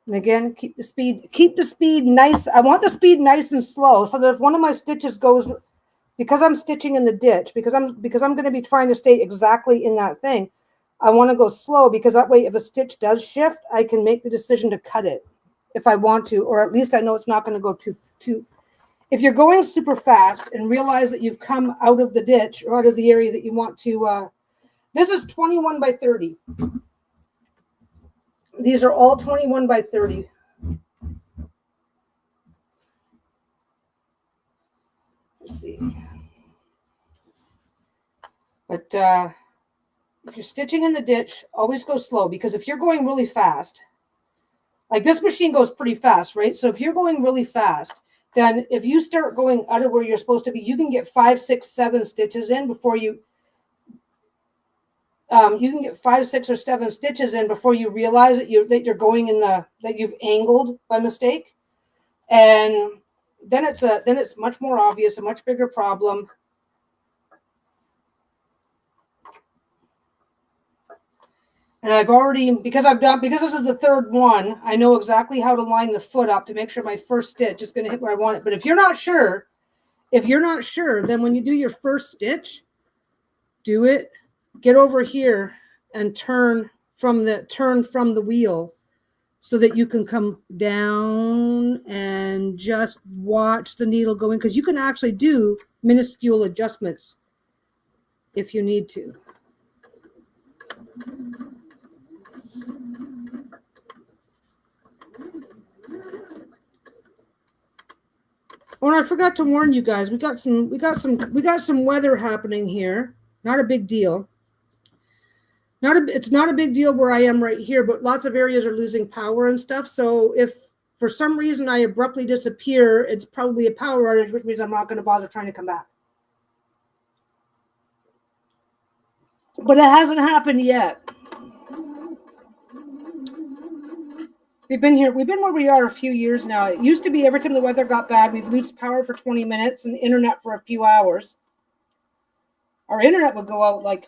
And again, keep the speed nice. I want the speed nice and slow so that if one of my stitches goes, because I'm stitching in the ditch, because I'm going to be trying to stay exactly in that thing, I want to go slow because that way if a stitch does shift, I can make the decision to cut it if I want to, or at least I know it's not going to go too. If you're going super fast and realize that you've come out of the ditch or out of the area that you want to, this is 21 by 30. These are all 21 by 30. Let's see. But if you're stitching in the ditch, always go slow, because if you're going really fast, like this machine goes pretty fast, right? So if you're going really fast, then if you start going out of where you're supposed to be, you can get 5, 6, 7 stitches in before you can get 5, 6, or 7 stitches in before you realize that you're going in that you've angled by mistake, and then it's much more obvious, a much bigger problem. And I've already, because this is the third one, I know exactly how to line the foot up to make sure my first stitch is going to hit where I want it. But if you're not sure, then when you do your first stitch, do it. Get over here and turn from the wheel so that you can come down and just watch the needle go in, because you can actually do minuscule adjustments if you need to. Oh, and I forgot to warn you guys. We got some weather happening here. Not a big deal. It's not a big deal where I am right here, but lots of areas are losing power and stuff. So if for some reason I abruptly disappear, it's probably a power outage, which means I'm not going to bother trying to come back. But it hasn't happened yet. We've been where we are a few years now. It used to be every time the weather got bad, we'd lose power for 20 minutes and internet for a few hours. Our internet would go out like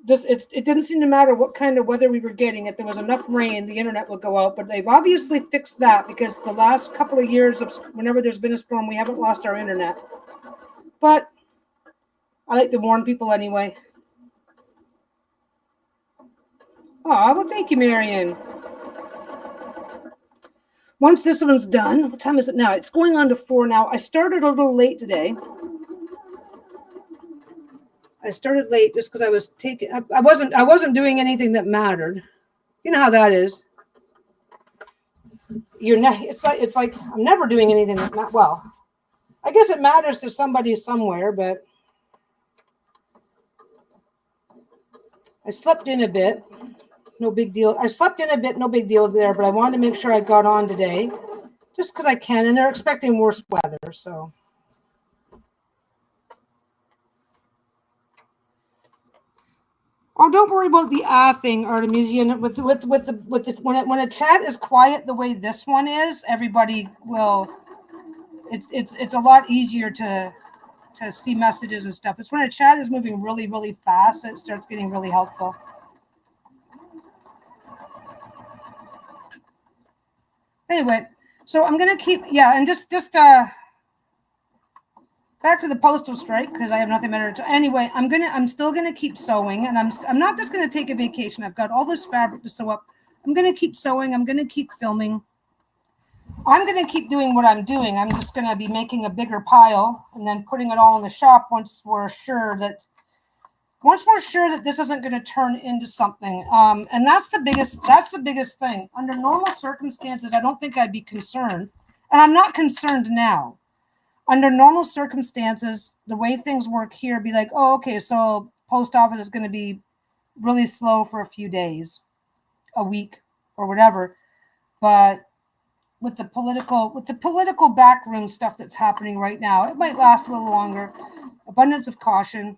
just, it didn't seem to matter what kind of weather we were getting. If there was enough rain, the internet would go out. But they've obviously fixed that, because the last couple of years of whenever there's been a storm, we haven't lost our internet. But I like to warn people anyway. Oh, well, thank you, Marion. Once this one's done, what time is it now? It's going on to 4 now. I started a little late today. I started late just because I was I wasn't doing anything that mattered. You know how that is. It's like I'm never doing anything that matters. Well, I guess it matters to somebody somewhere, but I slept in a bit. No big deal. I slept in a bit, no big deal there, but I wanted to make sure I got on today just because I can, and they're expecting worse weather, so. Oh, don't worry about the thing, Artemisian. With the when a chat is quiet the way this one is, everybody will. It's a lot easier to see messages and stuff. It's when a chat is moving really, really fast that it starts getting really helpful. Anyway, so I'm gonna keep and just back to the postal strike because I have nothing better to. Anyway, I'm still gonna keep sewing, and I'm not just gonna take a vacation. I've got all this fabric to sew up. I'm gonna keep sewing. I'm gonna keep filming. I'm gonna keep doing what I'm doing. I'm just gonna be making a bigger pile and then putting it all in the shop once we're sure that this isn't going to turn into something. And that's the biggest thing. Under normal circumstances, I don't think I'd be concerned, and I'm not concerned now. Under normal circumstances, the way things work here, be like, oh, okay, so post office is going to be really slow for a few days, a week, or whatever. But with the political backroom stuff that's happening right now, it might last a little longer. Abundance of caution.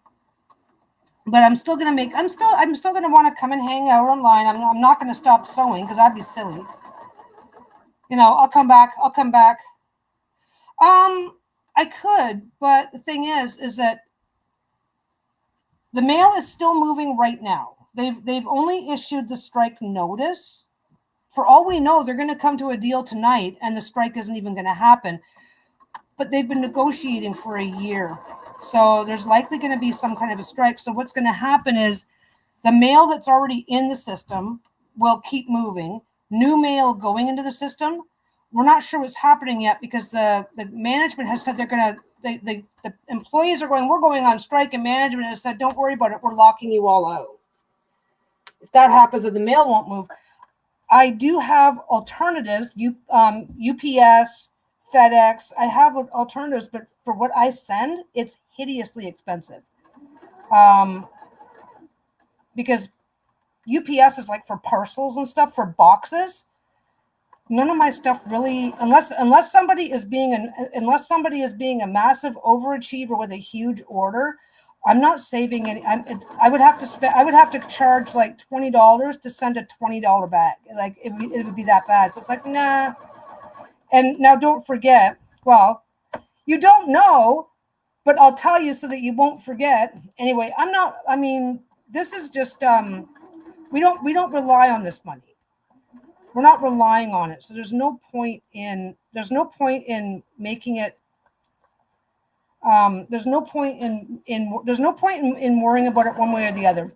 But I'm still going to I'm still going to want to come and hang out online. I'm not going to stop sewing because that'd be silly. I'll come back. I could, but the thing is that the mail is still moving right now. They've only issued the strike notice. For all we know, they're going to come to a deal tonight and the strike isn't even going to happen. But they've been negotiating for a year. So there's likely going to be some kind of a strike. So what's going to happen is the mail that's already in the system will keep moving. New mail going into the system, we're not sure what's happening yet because the management has said they're going to, the employees are going, we're going on strike, and management has said, don't worry about it, we're locking you all out. If that happens, then the mail won't move. I do have alternatives, UPS, FedEx. I have alternatives, but for what I send, it's hideously expensive. Because UPS is like for parcels and stuff, for boxes. None of my stuff really, unless somebody is being a massive overachiever with a huge order, I'm not saving any. I would have to charge like $20 to send a $20 bag. Like it would be that bad. So it's like, nah. And now don't forget, well, you don't know, but I'll tell you so that you won't forget. Anyway, this is just, we don't rely on this money. We're not relying on it. So there's no point in making it, there's no point in worrying about it one way or the other.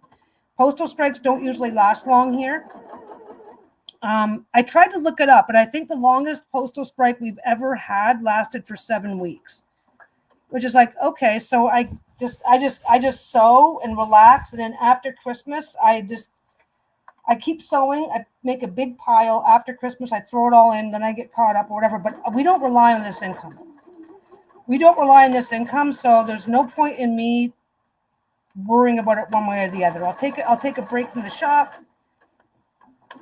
Postal strikes don't usually last long here. I tried to look it up, but I think the longest postal strike we've ever had lasted for 7 weeks, which is like, okay, so I just sew and relax. And then after Christmas, I keep sewing. I make a big pile. After Christmas, I throw it all in, then I get caught up or whatever, but we don't rely on this income. So there's no point in me worrying about it one way or the other. I'll take a break from the shop,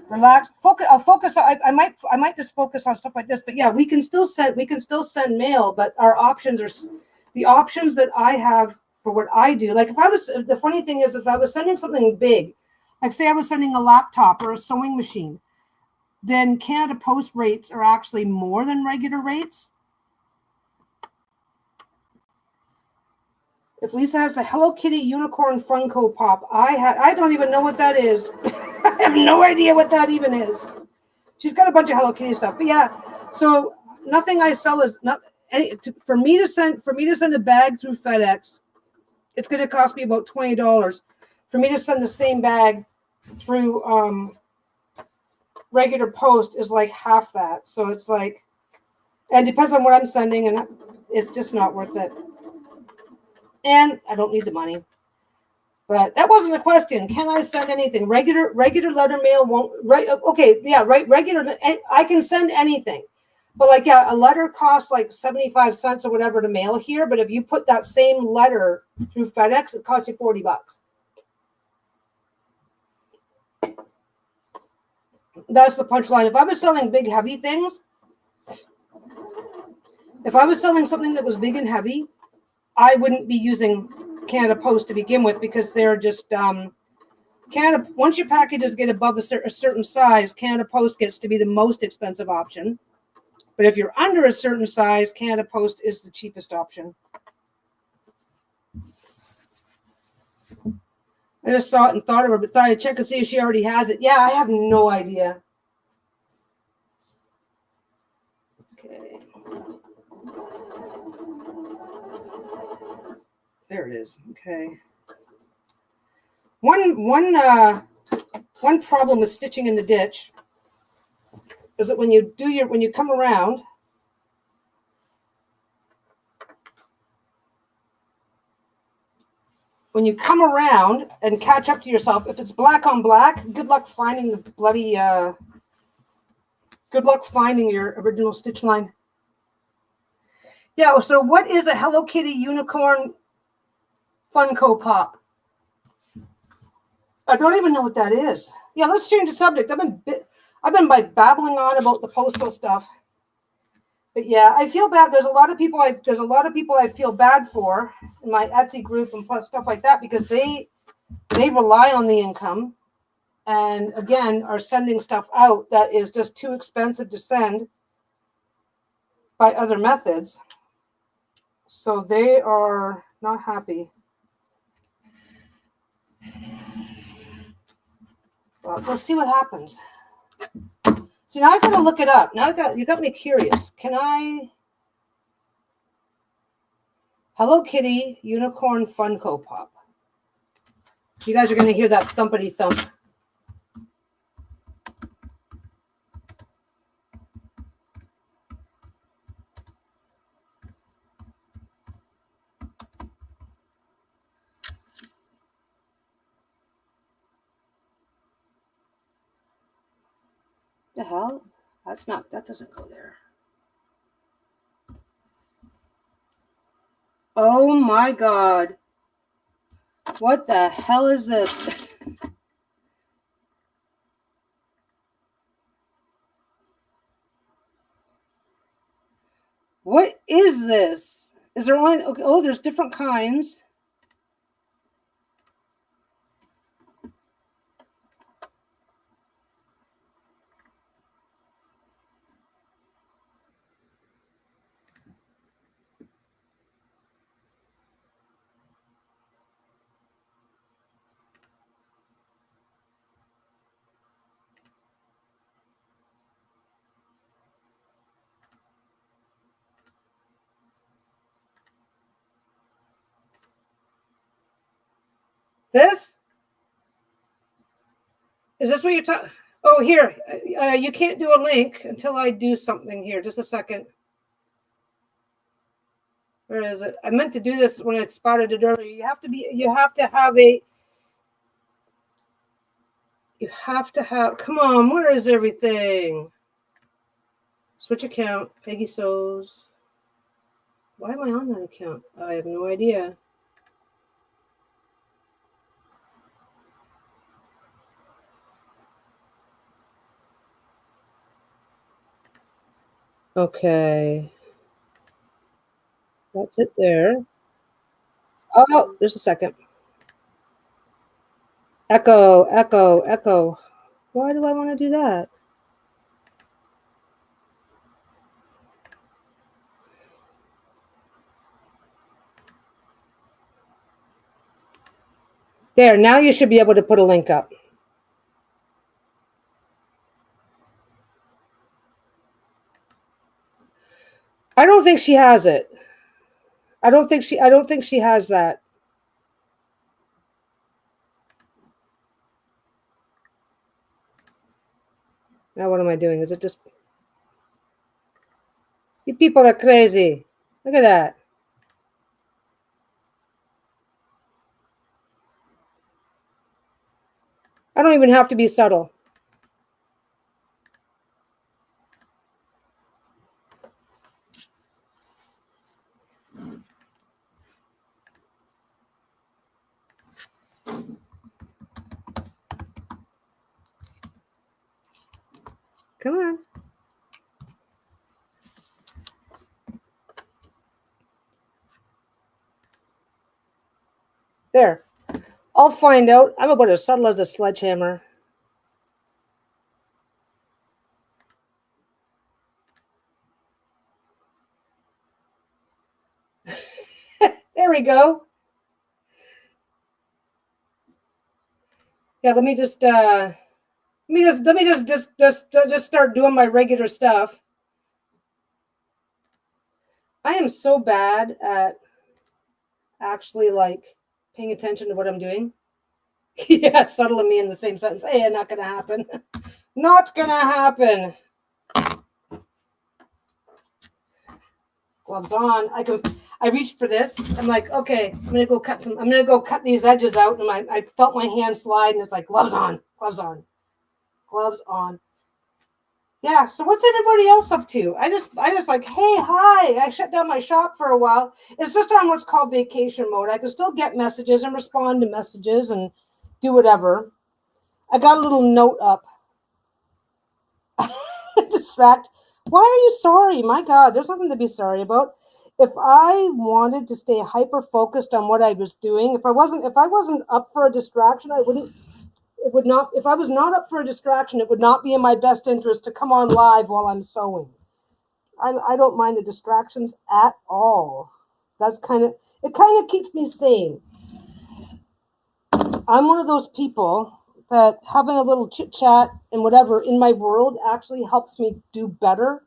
relax, focus. I'll focus. I might just focus on stuff like this. But yeah, we can still send mail. But our options are the options that I have for what I do. Like the funny thing is, if I was sending something big, like say I was sending a laptop or a sewing machine, then Canada Post rates are actually more than regular rates. If Lisa has a Hello Kitty unicorn Funko Pop, I don't even know what that is. I have no idea what that even is. She's got a bunch of Hello Kitty stuff, but yeah. So nothing I sell is not for me to send a bag through FedEx. It's going to cost me about $20. For me to send the same bag through regular post is like half that. So it's like, and it depends on what I'm sending, and it's just not worth it. And I don't need the money. But that wasn't a question. Can I send anything? Regular letter mail won't. Right? Okay. Yeah. Right. Regular. I can send anything. But like, yeah, a letter costs like 75 cents or whatever to mail here. But if you put that same letter through FedEx, it costs you $40. That's the punchline. If I was selling big, heavy things, if I was selling something that was big and heavy, I wouldn't be using Canada Post to begin with, because they're just Canada. Once your packages get above a certain size, Canada Post gets to be the most expensive option. But if you're under a certain size, Canada Post is the cheapest option. I just saw it and thought of her, but thought I'd check and see if she already has it. Yeah, I have no idea. Okay. There it is. Okay. One problem with stitching in the ditch is that when you come around, when you come around and catch up to yourself, if it's black on black, good luck finding the bloody good luck finding your original stitch line. Yeah, so what is a Hello Kitty unicorn Funko Pop? I don't even know what that is. Yeah, let's change the subject. I've been like babbling on about the postal stuff. But yeah, I feel bad. There's a lot of people I feel bad for in my Etsy group and plus stuff like that, because they rely on the income, and again are sending stuff out that is just too expensive to send by other methods. So they are not happy. Well, we'll see what happens. So now I gotta look it up. Now you got me curious. Can I? Hello Kitty Unicorn Funko Pop. You guys are gonna hear that thumpity thump. The hell? That doesn't go there. Oh my God. What the hell is this? What is this? Is there only, okay, oh, there's different kinds. This? Is this what you're talking? Oh, here. You can't do a link until I do something here. Just a second. Where is it? I meant to do this when I spotted it earlier. You have to have, come on, where is everything? Switch account, Peggy Sews. Why am I on that account? I have no idea. Okay. That's it there. Oh, just a second. Echo, echo, echo. Why do I want to do that? There, now you should be able to put a link up. I don't think she has it. I don't think she has that. Now what am I doing? Is it just, you people are crazy. Look at that. I don't even have to be subtle. Come on. There. I'll find out. I'm about as subtle as a sledgehammer. There we go. Yeah, let me just start doing my regular stuff. I am so bad at actually like paying attention to what I'm doing. Yeah, subtle and me in the same sentence. Hey, not gonna happen. Not gonna happen. Gloves on. I reached for this. I'm like, okay, I'm gonna go cut these edges out. And I felt my hand slide, and it's like gloves on, gloves on, gloves on. Yeah. So what's everybody else up to? I just like, hey, hi. I shut down my shop for a while. It's just on what's called vacation mode. I can still get messages and respond to messages and do whatever. I got a little note up. Distract. Why are you sorry? My God, there's nothing to be sorry about. If I wanted to stay hyper focused on what I was doing, if I wasn't up for a distraction, if I was not up for a distraction, it would not be in my best interest to come on live while I'm sewing. I don't mind the distractions at all. It kind of keeps me sane. I'm one of those people that having a little chit chat and whatever in my world actually helps me do better.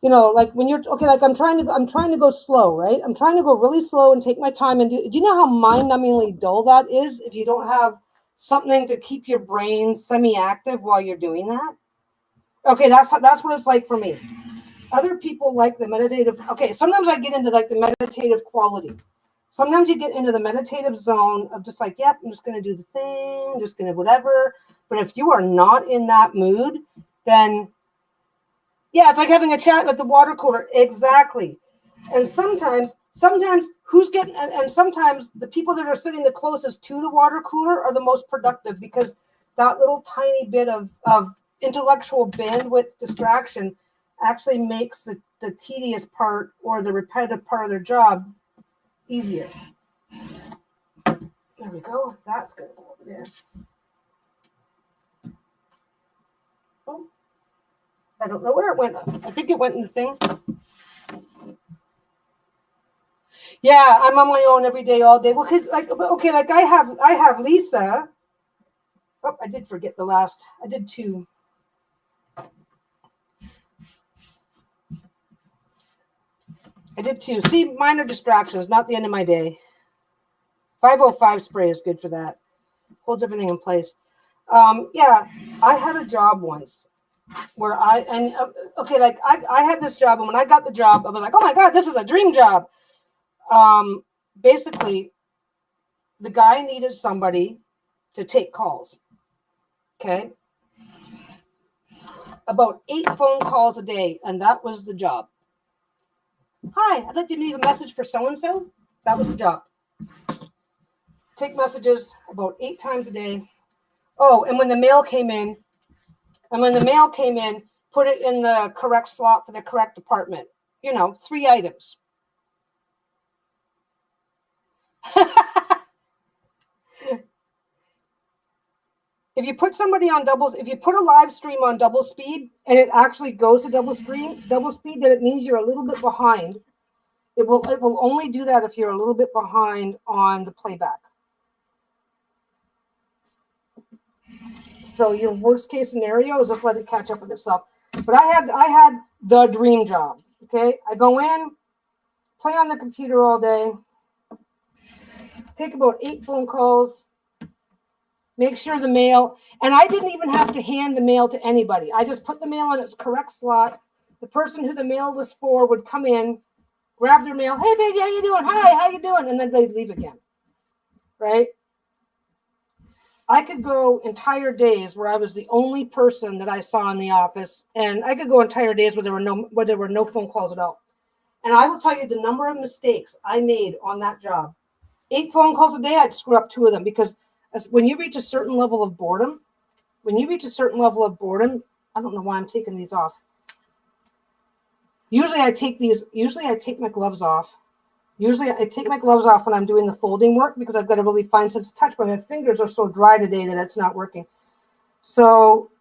You know, like when you're okay, like I'm trying to go slow, right? I'm trying to go really slow and take my time and do you know how mind-numbingly dull that is if you don't have something to keep your brain semi-active while you're doing that? Okay, that's what it's like for me. Other people like the meditative. Okay, sometimes I get into like the meditative quality. Sometimes you get into the meditative zone of just like, yep, I'm just going to do the thing, I'm just going to whatever. But if you are not in that mood, then yeah, it's like having a chat at the water cooler. Exactly. And sometimes who's getting, and sometimes the people that are sitting the closest to the water cooler are the most productive because that little tiny bit of intellectual bandwidth distraction actually makes the tedious part or the repetitive part of their job easier. There we go. That's going to go over there. Oh, I don't know where it went. I think it went in the thing. Yeah, I'm on my own every day, all day. Well, because like, okay, like I have Lisa. Oh, I did forget the last. I did 2. I did 2. See, minor distractions, not the end of my day. 505 spray is good for that. Holds everything in place. Yeah, I had a job once where I had this job, and when I got the job, I was like, oh my God, this is a dream job. Basically, the guy needed somebody to take calls. Okay. About 8 phone calls a day, and that was the job. Hi, I'd like to leave a message for so-and-so. That was the job. Take messages about 8 times a day. Oh, and when the mail came in, put it in the correct slot for the correct department. 3 items. If you put somebody on if you put a live stream on double speed and it actually goes to double speed, then it means you're a little bit behind. It will only do that if you're a little bit behind on the playback. So your worst case scenario is just let it catch up with itself. But I had the dream job. Okay, I go in, play on the computer all day, take about 8 phone calls, make sure the mail, and I didn't even have to hand the mail to anybody. I just put the mail in its correct slot. The person who the mail was for would come in, grab their mail. Hey, baby, how you doing? Hi, how you doing? And then they'd leave again. Right? I could go entire days where I was the only person that I saw in the office, and I could go entire days where there were no phone calls at all. And I will tell you the number of mistakes I made on that job. 8 phone calls a day, I'd screw up 2 of them because when you reach a certain level of boredom, when you reach a certain level of boredom, I don't know why I'm taking these off. Usually I take my gloves off. Usually I take my gloves off when I'm doing the folding work because I've got a really fine sense of touch, but my fingers are so dry today that it's not working. So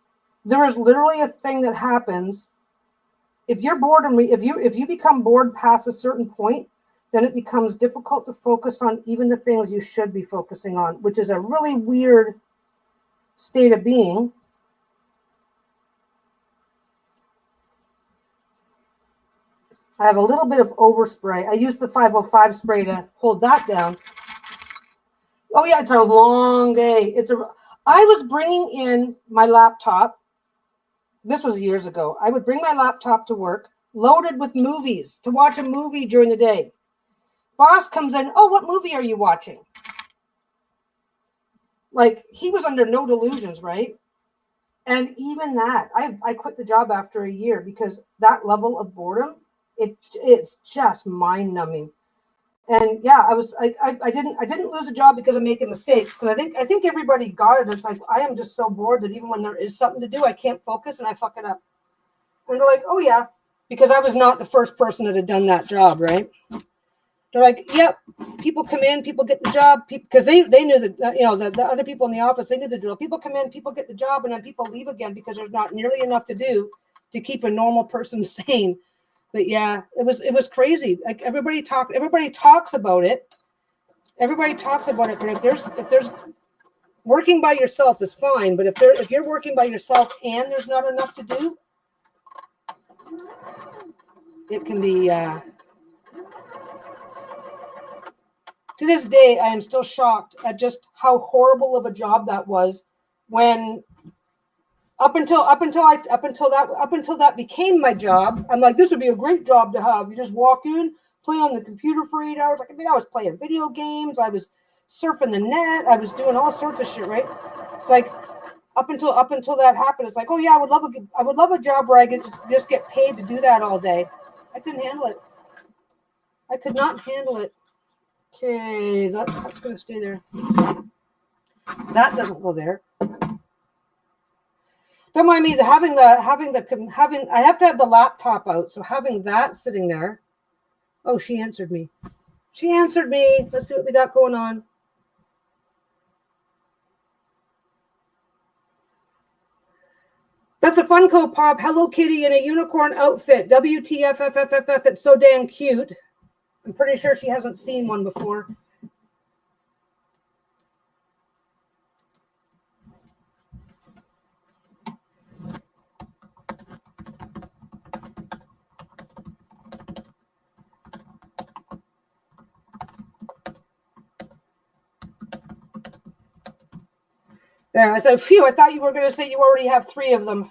there is literally a thing that happens. If you're bored, if you become bored past a certain point, then it becomes difficult to focus on even the things you should be focusing on, which is a really weird state of being. I have a little bit of overspray. I used the 505 spray to hold that down. Oh yeah, it's a long day. I was bringing in my laptop. This was years ago. I would bring my laptop to work, loaded with movies, to watch a movie during the day. Boss comes in, oh, what movie are you watching? Like, he was under no delusions, right? And even that, I quit the job after a year because that level of boredom, it's just mind-numbing. And yeah, I didn't lose a job because of making mistakes, because I think everybody got it. It's like, I am just so bored that even when there is something to do, I can't focus and I fuck it up. And they're like, oh yeah, because I was not the first person that had done that job, right? They're like, yep, people come in, people get the job, because they knew that, the other people in the office, they knew the drill. People come in, people get the job, and then people leave again because there's not nearly enough to do to keep a normal person sane. But yeah, it was crazy. Like, everybody talks about it. Everybody talks about it, but if there's working by yourself is fine, but if you're working by yourself and there's not enough to do, it can be to this day, I am still shocked at just how horrible of a job that was. When up until that became my job, I'm like, this would be a great job to have. You just walk in, play on the computer for 8 hours. I was playing video games, I was surfing the net, I was doing all sorts of shit, right? It's like up until that happened, it's like, oh yeah, I would love a job where I could just get paid to do that all day. I couldn't handle it. I could not handle it. Okay, that's going to stay there. That doesn't go there. Don't mind me. I have to have the laptop out, so having that sitting there. Oh, she answered me. Let's see what we got going on. That's a Funko Pop. Hello Kitty in a unicorn outfit. WTFFFFF. It's so damn cute. I'm pretty sure she hasn't seen one before. There, I said, phew, I thought you were going to say you already have 3 of them.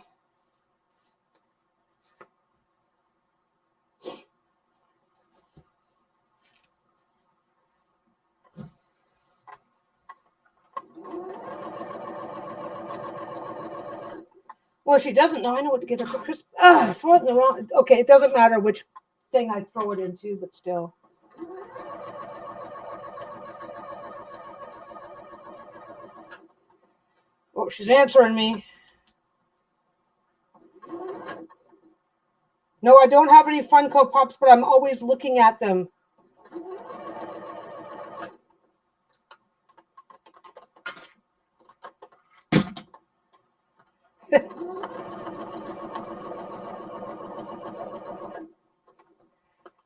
Well, she doesn't know. I know what to get her for Christmas. Throw it in the wrong. Okay, it doesn't matter which thing I throw it into, but still. Oh, she's answering me. No, I don't have any Funko Pops, but I'm always looking at them.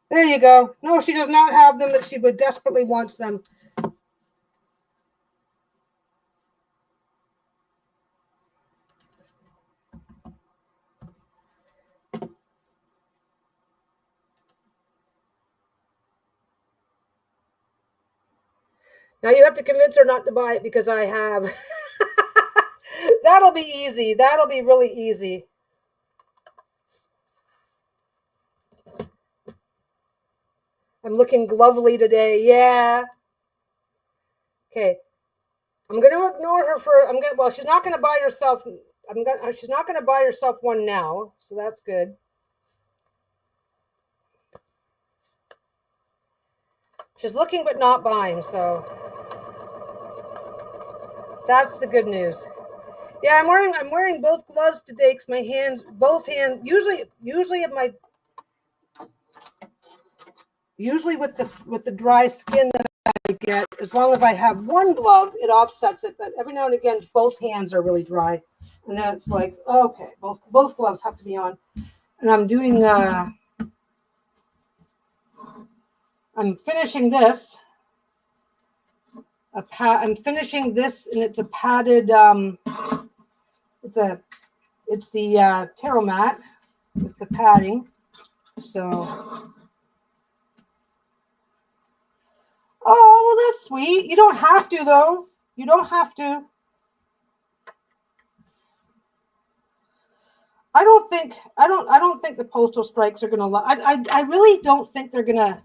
There you go. No, she does not have them, but she would desperately wants them. Now you have to convince her not to buy it because I have. That'll be easy. That'll be really easy. I'm looking lovely today. Yeah. Okay. I'm going to ignore her for. Well, she's not going to buy herself. She's not going to buy herself one now, so that's good. She's looking but not buying, so that's the good news. Yeah, I'm wearing both gloves today because my hands, both hands, usually with the dry skin that I get, as long as I have one glove, it offsets it. But every now and again, both hands are really dry, and then it's like, okay, both gloves have to be on. And I'm doing I'm finishing this. I'm finishing this, and it's a padded. It's the tarot mat with the padding. So, oh well, that's sweet. You don't have to though. You don't have to. I don't think the postal strikes are gonna. I really don't think they're gonna.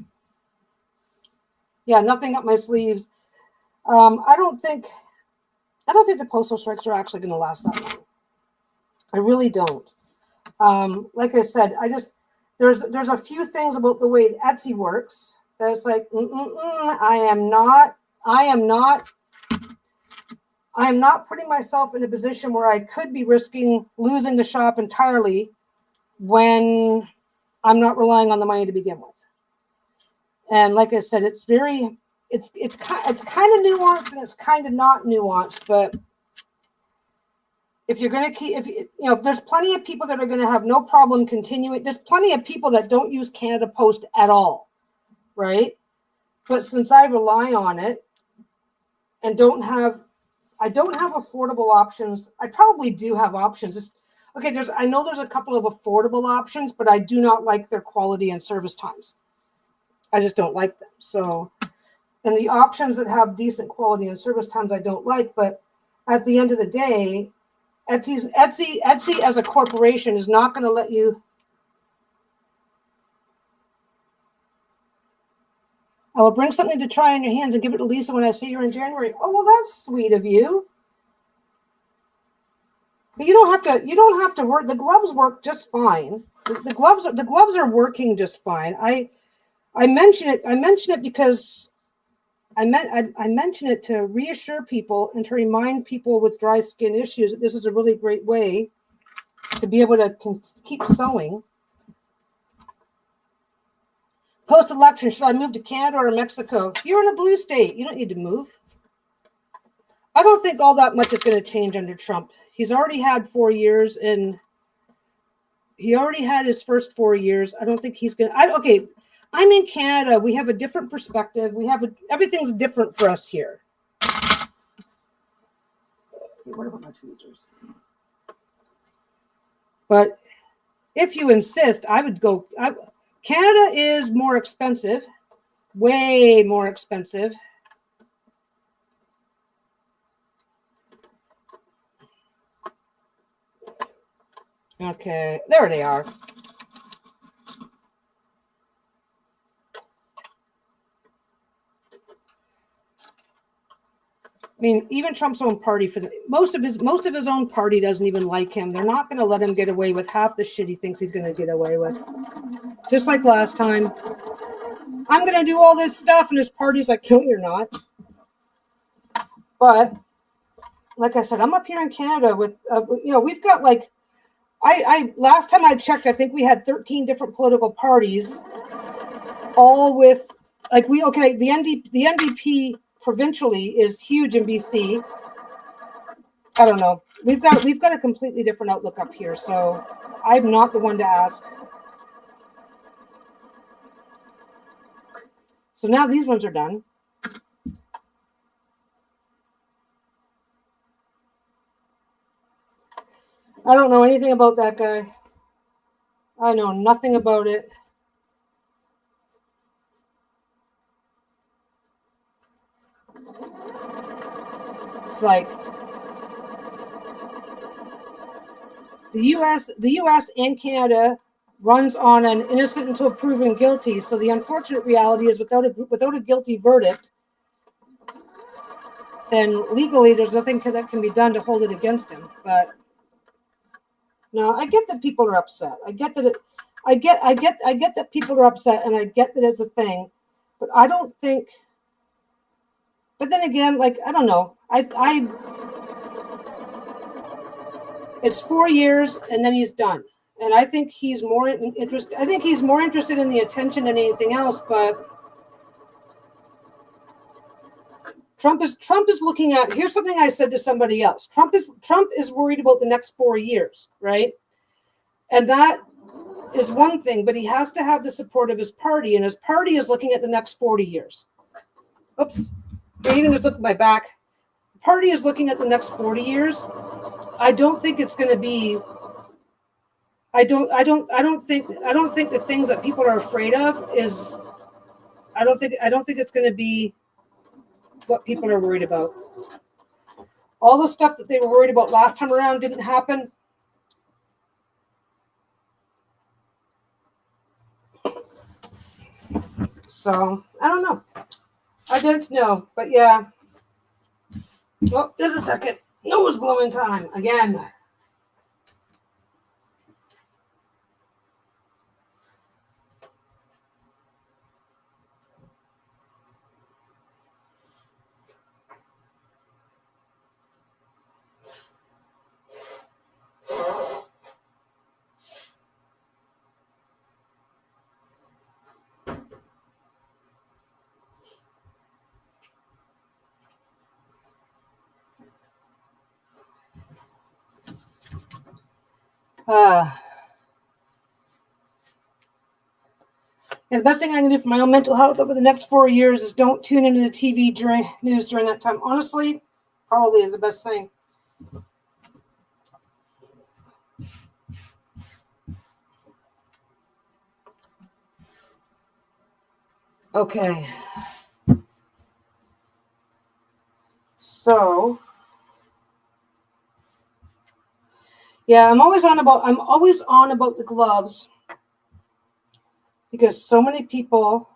Yeah, nothing up my sleeves. I don't think the postal strikes are actually gonna last that long. I really don't. Like I said, there's a few things about the way Etsy works that's like, I am not putting myself in a position where I could be risking losing the shop entirely when I'm not relying on the money to begin with. And like I said, it's kind of nuanced and it's kind of not nuanced, but if you're going to there's plenty of people that are going to have no problem continuing. There's plenty of people that don't use Canada Post at all, right? But since I rely on it and I don't have affordable options. I probably do have options. I know there's a couple of affordable options, but I do not like their quality and service times. I just don't like them. So, and the options that have decent quality and service times, I don't like. But at the end of the day, Etsy as a corporation is not going to let you. I will bring something to try in your hands and give it to Lisa when I see her in January. Oh, well, that's sweet of you. But you don't have to work. The gloves work just fine. The gloves are working just fine. I mention it because I mention it to reassure people and to remind people with dry skin issues that this is a really great way to be able to keep sewing. Post-election, should I move to Canada or Mexico? You're in a blue state. You don't need to move. I don't think all that much is going to change under Trump. He's already had 4 years, and he already had his first 4 years. I don't think he's going to. Okay, I'm in Canada. We have a different perspective. Everything's different for us here. What about my tweezers? But if you insist, I would go. Canada is more expensive, way more expensive. Okay, there they are. I mean, even Trump's own party, most of his own party doesn't even like him. They're not going to let him get away with half the shit he thinks he's going to get away with. Just like last time. I'm going to do all this stuff, and his party's like, no, you're not. But like I said, I'm up here in Canada with, we've got like, I last time I checked, I think we had 13 different political parties, all with the NDP provincially is huge in BC. I don't know. We've got a completely different outlook up here, so I'm not the one to ask. So now these ones are done. I don't know anything about that guy. I know nothing about it. It's like the U.S. and Canada runs on an innocent until proven guilty. So the unfortunate reality is, without a guilty verdict, then legally there's nothing that can be done to hold it against him. But no, I get that people are upset. I get that people are upset, and I get that it's a thing. But I don't think. But then again, like, I don't know. It's 4 years and then he's done. And I think he's more interested. I think he's more interested in the attention than anything else. But Trump is looking at. Here's something I said to somebody else. Trump is worried about the next 4 years, right? And that is one thing. But he has to have the support of his party, and his party is looking at the next 40 years. Oops! I even just look at my back. The party is looking at the next 40 years. I don't think it's going to be. I don't think the things that people are afraid of is. I don't think it's going to be what people are worried about. All the stuff that they were worried about last time around didn't happen. So I don't know. I don't know, but yeah. Oh, just a second. Nose blowing time again. And the best thing I can do for my own mental health over the next 4 years is don't tune into the TV news during that time. Honestly, probably is the best thing. Okay. So, yeah, I'm always on about the gloves because so many people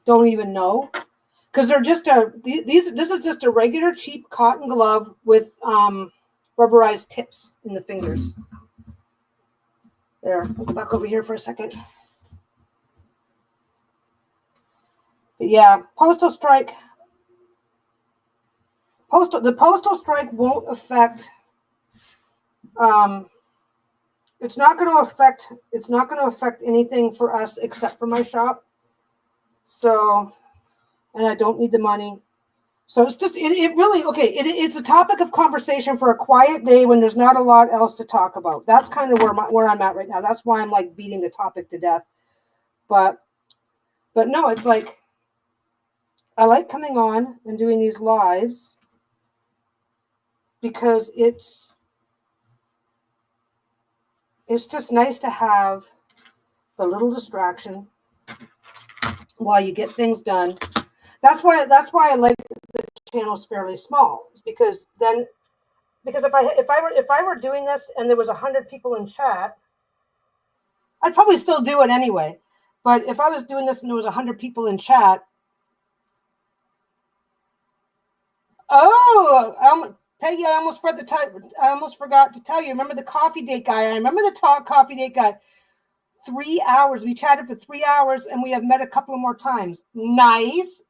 don't even know, because they're just this is just a regular cheap cotton glove with rubberized tips in the fingers. There, I'll go back over here for a second. But yeah, postal strike. The postal strike won't affect. It's not going to affect anything for us except for my shop. So, and I don't need the money. So it's just it really okay. It's a topic of conversation for a quiet day when there's not a lot else to talk about. That's kind of where I'm at right now. That's why I'm like beating the topic to death. But no, it's like I like coming on and doing these lives because it's just nice to have the little distraction while you get things done. That's why I like the channel's fairly small. It's because if I were doing this and there was 100 people in chat, I'd probably still do it anyway. But if I was doing this and there was 100 people in chat, Peggy, I almost forgot to tell you. Remember the coffee date guy? I remember the coffee date guy. 3 hours. We chatted for 3 hours and we have met a couple more times. Nice.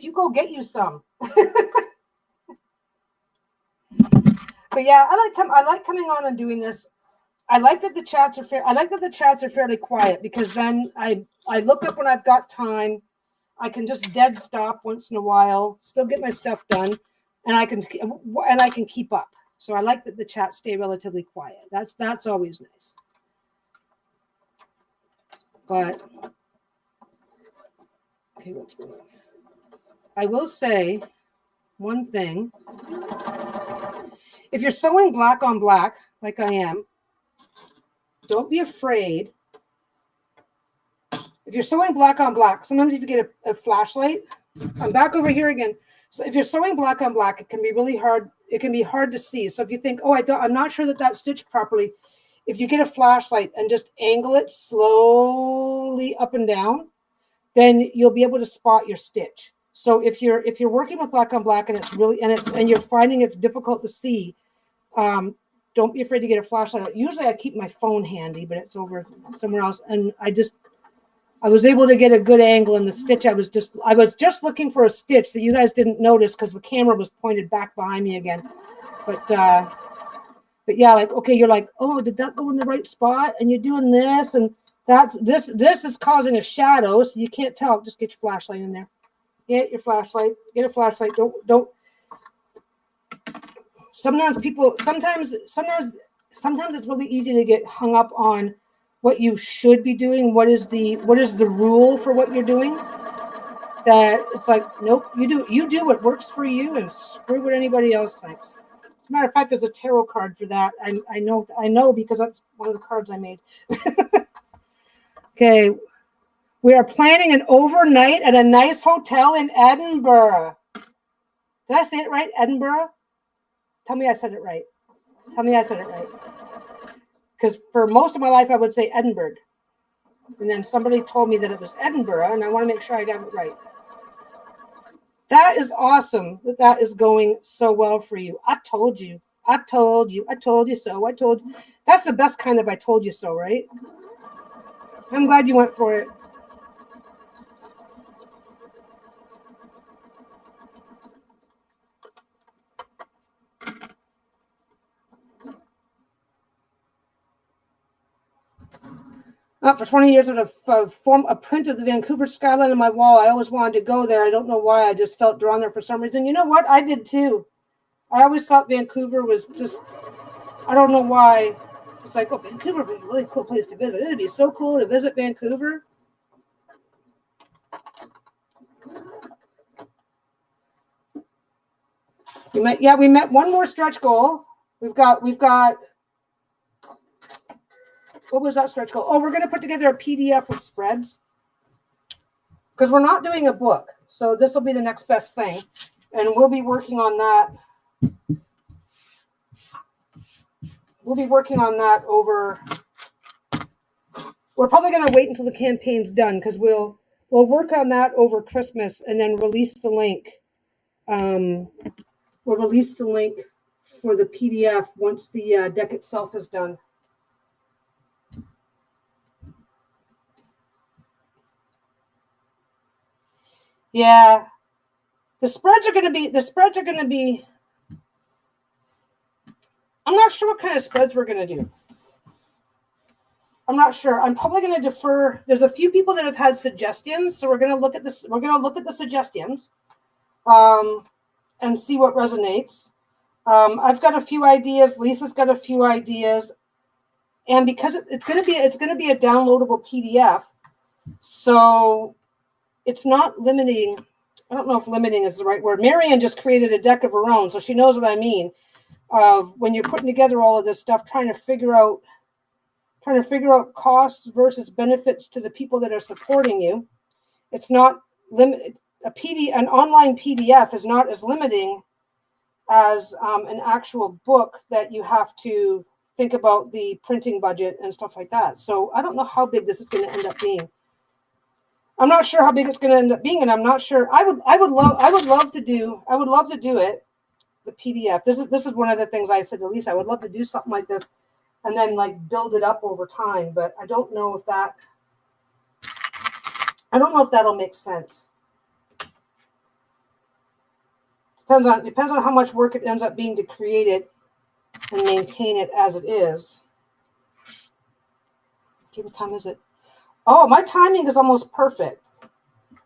You go get you some. But yeah, I like coming on and doing this. I like that the chats are fairly quiet because then I look up when I've got time. I can just dead stop once in a while, still get my stuff done, and I can keep up. So I like that the chats stay relatively quiet. That's always nice. But okay, what's going on? I will say one thing. If you're sewing black on black, like I am, don't be afraid. If you're sewing black on black, sometimes if you get a flashlight, I'm back over here again. So if you're sewing black on black, it can be really hard. It can be hard to see. So if you think, I'm not sure that stitched properly, if you get a flashlight and just angle it slowly up and down, then you'll be able to spot your stitch. So if you're working with black on black and and you're finding it's difficult to see, don't be afraid to get a flashlight. Usually I keep my phone handy, but it's over somewhere else, and I was able to get a good angle in the stitch. I was just looking for a stitch that you guys didn't notice because the camera was pointed back behind me again. But yeah, like, okay, you're like, oh, did that go in the right spot? And you're doing this, and this is causing a shadow, so you can't tell. Just get your flashlight in there. Get your flashlight. Get a flashlight. Don't. Sometimes it's really easy to get hung up on what you should be doing. What is the rule for what you're doing? That it's like, nope, you do what works for you and screw what anybody else thinks. As a matter of fact, there's a tarot card for that. I know because that's one of the cards I made. Okay, we are planning an overnight at a nice hotel in Edinburgh. Did I say it right? Edinburgh? Tell me I said it right. Tell me I said it right. Because for most of my life, I would say Edinburgh. And then somebody told me that it was Edinburgh, and I want to make sure I got it right. That is awesome that is going so well for you. I told you. I told you. I told you so. I told you. That's the best kind of I told you so, right? I'm glad you went for it. For 20 years, I formed a print of the Vancouver skyline on my wall. I always wanted to go there. I don't know why. I just felt drawn there for some reason. You know what? I did too. I always thought Vancouver was just, I don't know why. It's like, oh, Vancouver would be a really cool place to visit. It'd be so cool to visit Vancouver. We met one more stretch goal. We've got, what was that stretch goal? Oh, we're going to put together a PDF of spreads because we're not doing a book. So this will be the next best thing. And we'll be working on that. We'll be working on that over. We're probably going to wait until the campaign's done because we'll work on that over Christmas and then release the link. We'll release the link for the PDF once the deck itself is done. Yeah, the spreads are going to be. I'm not sure what kind of spreads we're going to do. I'm not sure. I'm probably going to defer. There's a few people that have had suggestions, so we're going to look at this. We're going to look at the suggestions, and see what resonates. I've got a few ideas. Lisa's got a few ideas, and because it's going to be a downloadable PDF, so it's not limiting. I don't know if limiting is the right word. Marianne just created a deck of her own, so she knows what I mean. When you're putting together all of this stuff, trying to figure out costs versus benefits to the people that are supporting you. It's not limited. An online PDF is not as limiting as an actual book that you have to think about the printing budget and stuff like that. So I don't know how big this is going to end up being. I'm not sure how big it's going to end up being, and I'm not sure. I would love to do it. The PDF. This is one of the things I said to Lisa. I would love to do something like this, and then like build it up over time. But I don't know if that'll make sense. Depends on how much work it ends up being to create it and maintain it as it is. Okay, what time is it? Oh, my timing is almost perfect.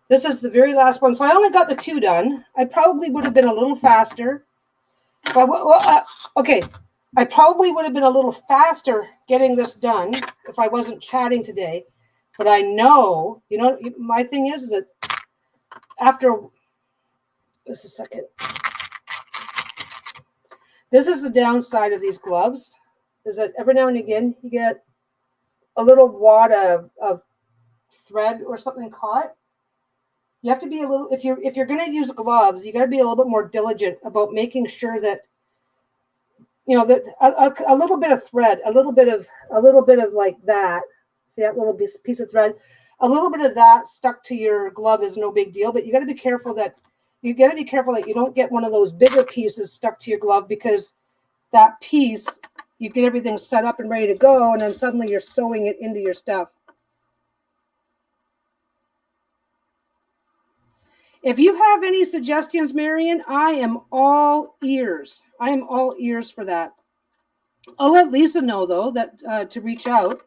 This is the very last one. So I only got the 2 done. I probably would have been a little faster. But okay, I probably would have been a little faster getting this done if I wasn't chatting today. But I know, my thing is that after, just a second. This is the downside of these gloves, is that every now and again you get a little wad of thread or something caught. You have to be a little, if you're going to use gloves, you got to be a little bit more diligent about making sure that, that a little bit of thread, a little bit of like that. See that little piece of thread? A little bit of that stuck to your glove is no big deal, but you got to be careful that you don't get one of those bigger pieces stuck to your glove, because that piece, you get everything set up and ready to go, and then suddenly you're sewing it into your stuff. If you have any suggestions, Marion, I am all ears. I am all ears for that. I'll let Lisa know, though, that to reach out.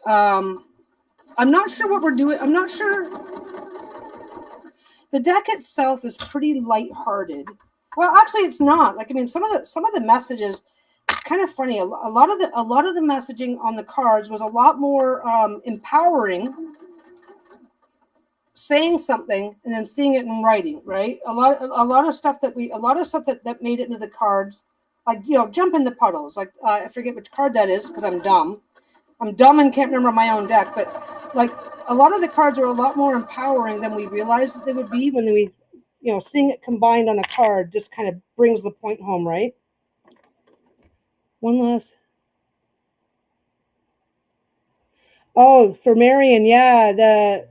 I'm not sure what we're doing. I'm not sure. The deck itself is pretty lighthearted. Well, actually, it's not. Like, I mean, some of the messages, it's kind of funny. A lot of the messaging on the cards was a lot more empowering, saying something and then seeing it in writing, right? A lot of stuff that made it into the cards, like, you know, jump in the puddles. Like, I forget which card that is because I'm dumb. I'm dumb and can't remember my own deck, but like a lot of the cards are a lot more empowering than we realized that they would be when we, you know, seeing it combined on a card just kind of brings the point home, right? One last. Oh, for Marion, yeah, the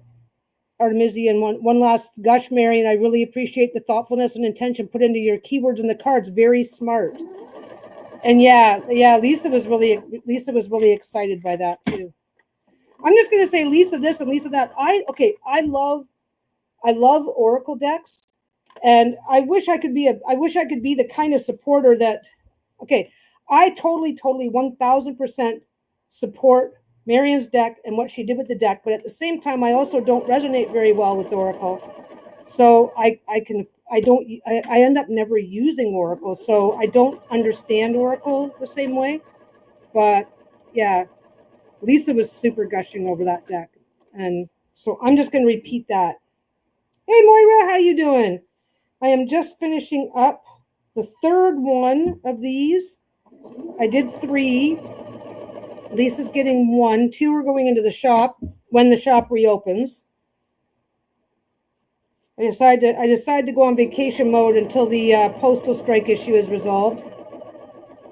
Artemisian one last gush, Marion. I really appreciate the thoughtfulness and intention put into your keywords in the cards. Very smart. And yeah, Lisa was really excited by that too. I'm just gonna say Lisa this and Lisa that. I love Oracle decks, and I wish I could be the kind of supporter that. Okay, I totally 1000% support Marion's deck and what she did with the deck, but at the same time, I also don't resonate very well with Oracle, so I end up never using Oracle, so I don't understand Oracle the same way. But yeah, Lisa was super gushing over that deck, and so I'm just going to repeat that. Hey Moira, how you doing? I am just finishing up the third one of these. I did 3. Lisa's getting 1. 2 are going into the shop when the shop reopens. I decided to go on vacation mode until the postal strike issue is resolved.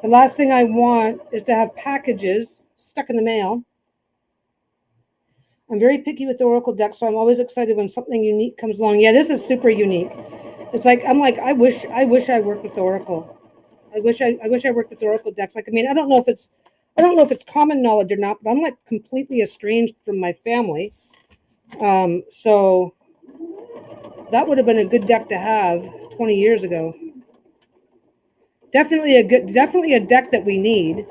The last thing I want is to have packages stuck in the mail. I'm very picky with the Oracle deck, so I'm always excited when something unique comes along. Yeah, this is super unique. It's like I wish I worked with Oracle. I wish I worked with Oracle decks. Like, I mean, I don't know if it's common knowledge or not, but I'm like completely estranged from my family. So that would have been a good deck to have 20 years ago. Definitely a deck that we need.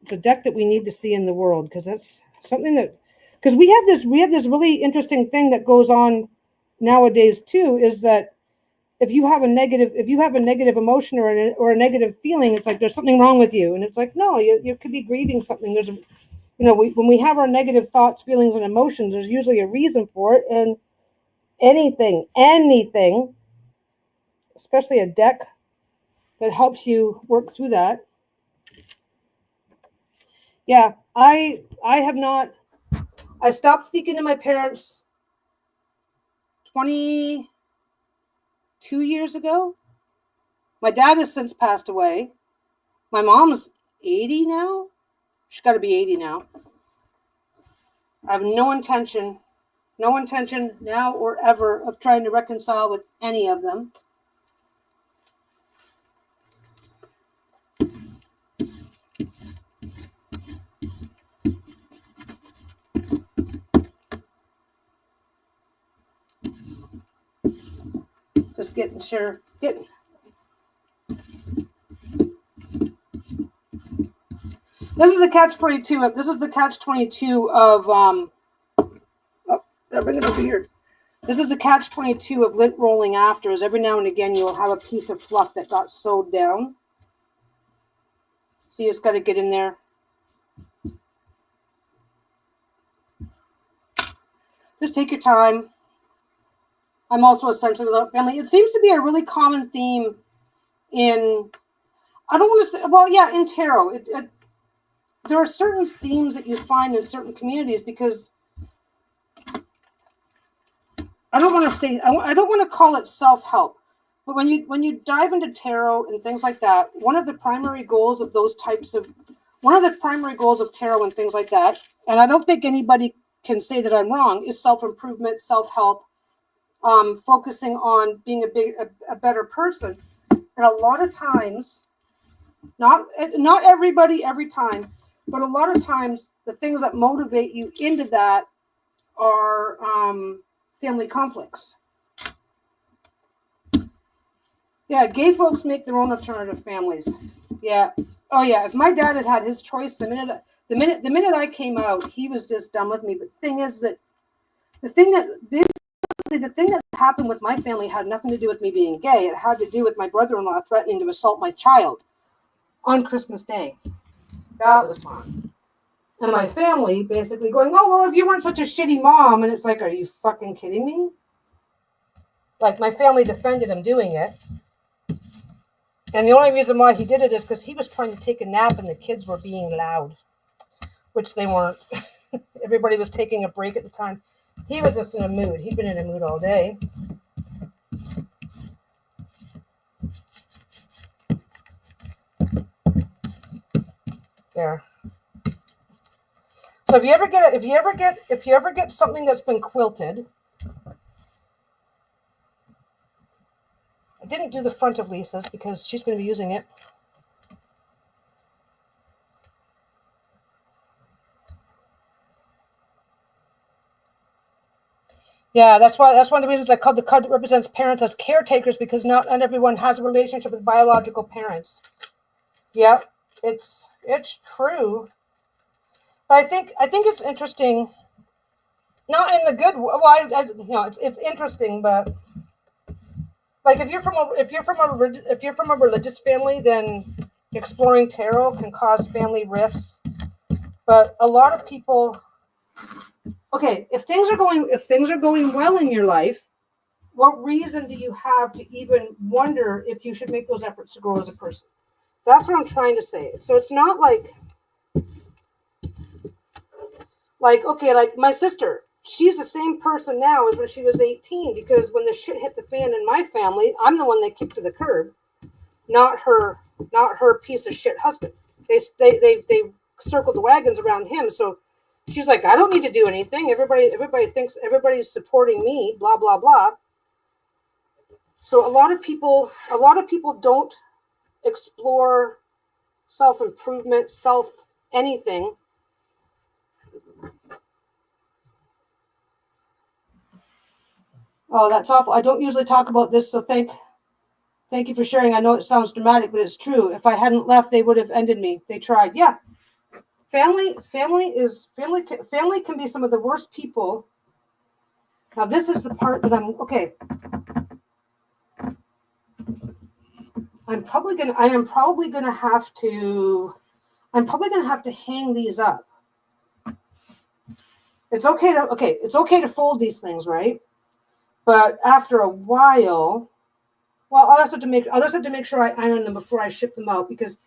It's a deck that we need to see in the world, because that's something that, because we have this really interesting thing that goes on nowadays too, is that if you have a negative emotion or a negative feeling, it's like there's something wrong with you, and it's like, no, you could be grieving something. There's when we have our negative thoughts, feelings, and emotions, there's usually a reason for it, and anything, especially a deck that helps you work through that. Yeah, I have not. I stopped speaking to my parents 22 years ago. My dad has since passed away. My mom's 80 now. She's got to be 80 now. I have no intention now or ever of trying to reconcile with any of them. Just getting sure. This is the catch-22. This is the catch-22 of I'll bring it over here. This is the catch-22 of lint rolling after, is every now and again you'll have a piece of fluff that got sewed down. So you just got to get in there. Just take your time. I'm also essentially without family. It seems to be a really common theme in, I don't want to say, well, yeah, in tarot. There are certain themes that you find in certain communities, because I don't want to call it self-help, but when you dive into tarot and things like that, one of the primary goals of tarot and things like that, and I don't think anybody can say that I'm wrong, is self-improvement, self-help, focusing on being a better person. And a lot of times, not everybody every time, but a lot of times the things that motivate you into that are family conflicts. Yeah, gay folks make their own alternative families. Yeah. Oh yeah. If my dad had had his choice, the minute I came out, he was just done with me. But the thing is that the thing that happened with my family had nothing to do with me being gay. It had to do with my brother-in-law threatening to assault my child on Christmas Day. That was fun. And my family basically going, oh, well, if you weren't such a shitty mom. And it's like, are you fucking kidding me? Like, my family defended him doing it. And the only reason why he did it is because he was trying to take a nap and the kids were being loud, which they weren't. Everybody was taking a break at the time. He was just in a mood. He'd been in a mood all day. There. So if you ever get something that's been quilted, I didn't do the front of Lisa's because she's going to be using it. Yeah, that's one of the reasons I called the card that represents parents as caretakers, because not everyone has a relationship with biological parents. Yeah, it's true. But I think it's interesting, not in the good. Well, it's interesting, but like if you're from a religious family, then exploring tarot can cause family rifts. But a lot of people, okay, if things are going well in your life, what reason do you have to even wonder if you should make those efforts to grow as a person? That's what I'm trying to say. So it's not like okay, like my sister, she's the same person now as when she was 18, because when the shit hit the fan in my family, I'm the one they kicked to the curb, not her piece of shit husband. They circled the wagons around him. So she's like, I don't need to do anything. Everybody thinks everybody's supporting me, blah, blah, blah. So a lot of people don't explore self-improvement, anything. Oh, that's awful. I don't usually talk about this, so thank you for sharing. I know it sounds dramatic, but it's true. If I hadn't left, they would have ended me. They tried. Yeah. Family can be some of the worst people. Now, this is the part that okay. I am probably gonna have to hang these up. It's okay to fold these things, right? But after a while, well, I'll just have to make sure I iron them before I ship them out, because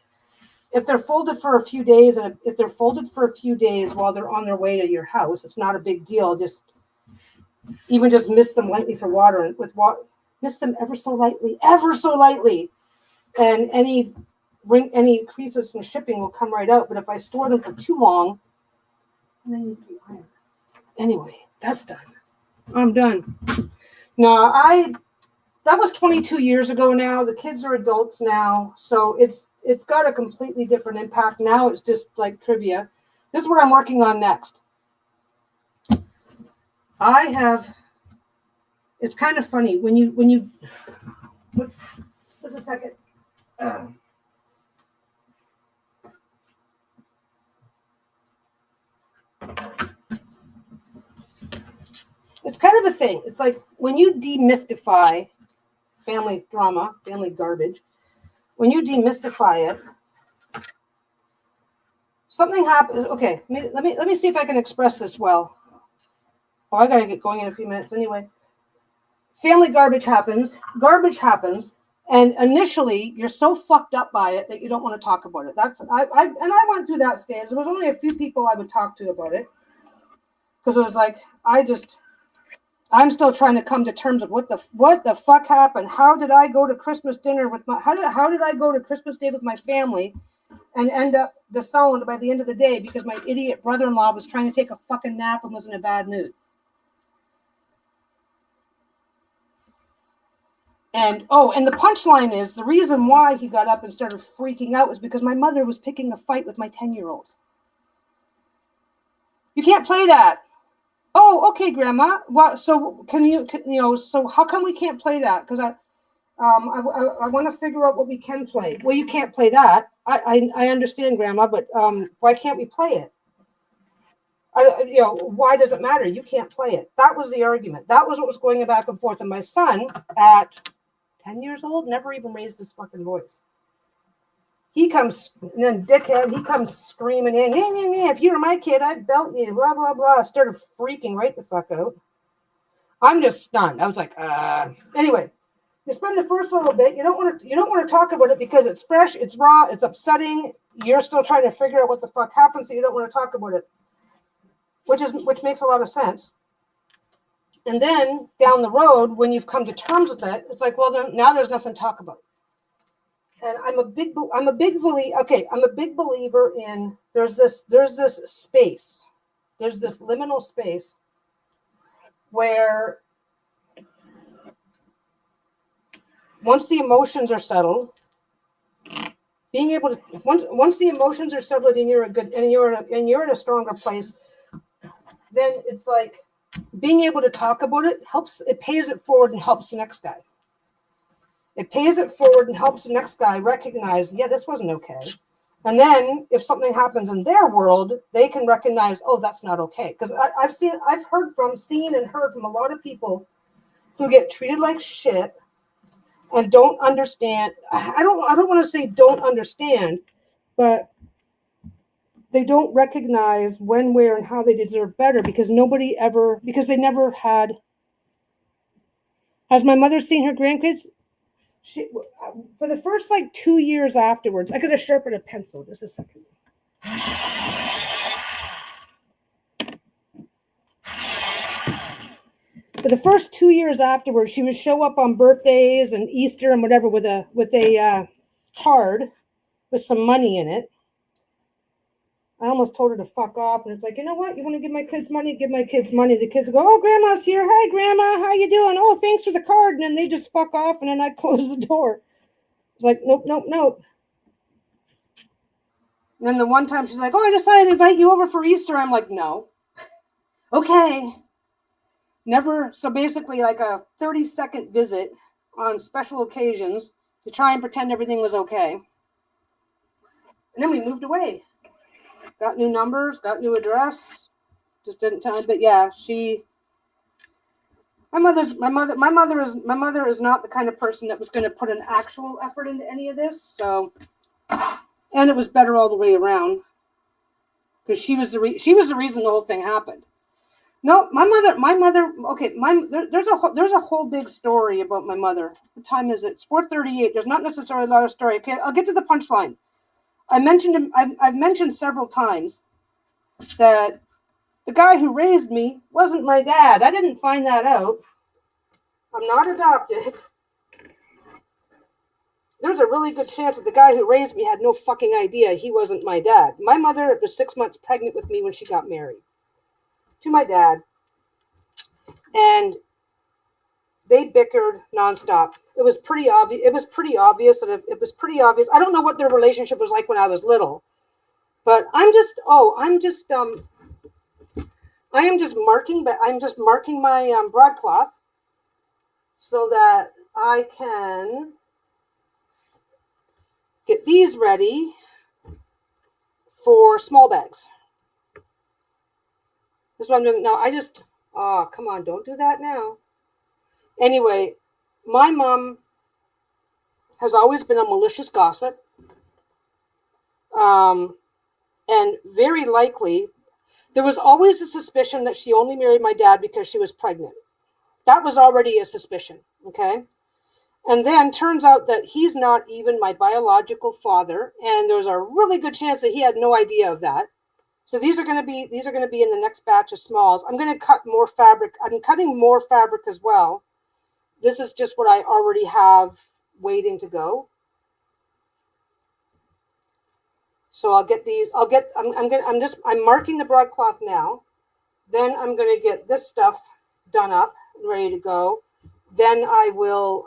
if they're folded for a few days while they're on their way to your house, it's not a big deal. Just mist them lightly for water, and mist them ever so lightly, and any creases from shipping will come right out. But if I store them for too long, they need to be ironed. Anyway, that's done. I'm done. No, that was 22 years ago now. The kids are adults now, so it's got a completely different impact. Now it's just like trivia. This is what I'm working on next. It's kind of funny when you just a second. It's kind of a thing. It's like when you demystify family drama, family garbage, when you demystify it, something happens. Okay, let me see if I can express this well. Oh, I gotta get going in a few minutes anyway. Family garbage happens, and initially you're so fucked up by it that you don't want to talk about it. I went through that stage. There was only a few people I would talk to about it, because it was like I'm still trying to come to terms with what the fuck happened. How did I go to Christmas dinner with how did I go to Christmas Day with my family and end up disowned by the end of the day because my idiot brother-in-law was trying to take a fucking nap and was in a bad mood. And the punchline is, the reason why he got up and started freaking out was because my mother was picking a fight with my 10-year-old. You can't play that. Oh, okay, Grandma. What? So so how come we can't play that? Because I want to figure out what we can play. Well, you can't play that. I understand, Grandma, but why can't we play it? Why does it matter? You can't play it. That was the argument. That was what was going back and forth. And my son, at 10 years old, never even raised his fucking voice. He comes, and then dickhead, he comes screaming in, if you were my kid, I'd belt you, blah, blah, blah. Started freaking right the fuck out. I'm just stunned. I was like, Anyway, you spend the first little bit, you don't want to talk about it because it's fresh, it's raw, it's upsetting. You're still trying to figure out what the fuck happened, so you don't want to talk about it. Which makes a lot of sense. And then down the road, when you've come to terms with it, it's like, well, now there's nothing to talk about. And I'm a big believer in there's this space, there's this liminal space where once the emotions are settled, being able to once the emotions are settled and you're in a stronger place, then it's like being able to talk about it helps. It pays it forward and helps the next guy. It pays it forward and helps the next guy recognize, yeah, this wasn't okay. And then if something happens in their world, they can recognize, oh, that's not okay. Because I've seen and heard from a lot of people who get treated like shit and don't understand. I don't want to say don't understand, but they don't recognize when, where, and how they deserve better because they never had. Has my mother seen her grandkids? For the first 2 years afterwards, I could have sharpened a pencil. Just a second. For the first 2 years afterwards, she would show up on birthdays and Easter and whatever with a card with some money in it. I almost told her to fuck off, and it's like, you know what? You want to give my kids money? Give my kids money. The kids go, oh, Grandma's here. Hi, Grandma. How you doing? Oh, thanks for the card. And then they just fuck off, and then I close the door. It's like, nope, nope, nope. And then the one time she's like, oh, I decided to invite you over for Easter. I'm like, no. Okay. Never. So basically like a 30-second visit on special occasions to try and pretend everything was okay. And then we moved away. Got new numbers, got new address. Just didn't tell. But yeah, my mother is not the kind of person that was going to put an actual effort into any of this. So, and it was better all the way around because she was the reason the whole thing happened. No, my mother. Okay, there's a whole big story about my mother. What time is it? It's 4:38. There's not necessarily a lot of story. Okay, I'll get to the punchline. I've mentioned several times that the guy who raised me wasn't my dad. I didn't find that out. I'm not adopted. There's a really good chance that the guy who raised me had no fucking idea he wasn't my dad. My mother was 6 months pregnant with me when she got married to my dad. And they bickered nonstop. It was pretty obvious. It was pretty obvious. I don't know what their relationship was like when I was little, but I am just marking my broadcloth so that I can get these ready for small bags. That's what I'm doing now. Come on, don't do that now. Anyway, my mom has always been a malicious gossip. And very likely, there was always a suspicion that she only married my dad because she was pregnant. That was already a suspicion, okay? And then turns out that he's not even my biological father, and there's a really good chance that he had no idea of that. So these are going to be in the next batch of smalls. I'm going to cut more fabric. I'm cutting more fabric as well. This is just what I already have waiting to go. So I'll get these. I'm marking the broadcloth now. Then I'm going to get this stuff done up and ready to go. Then I will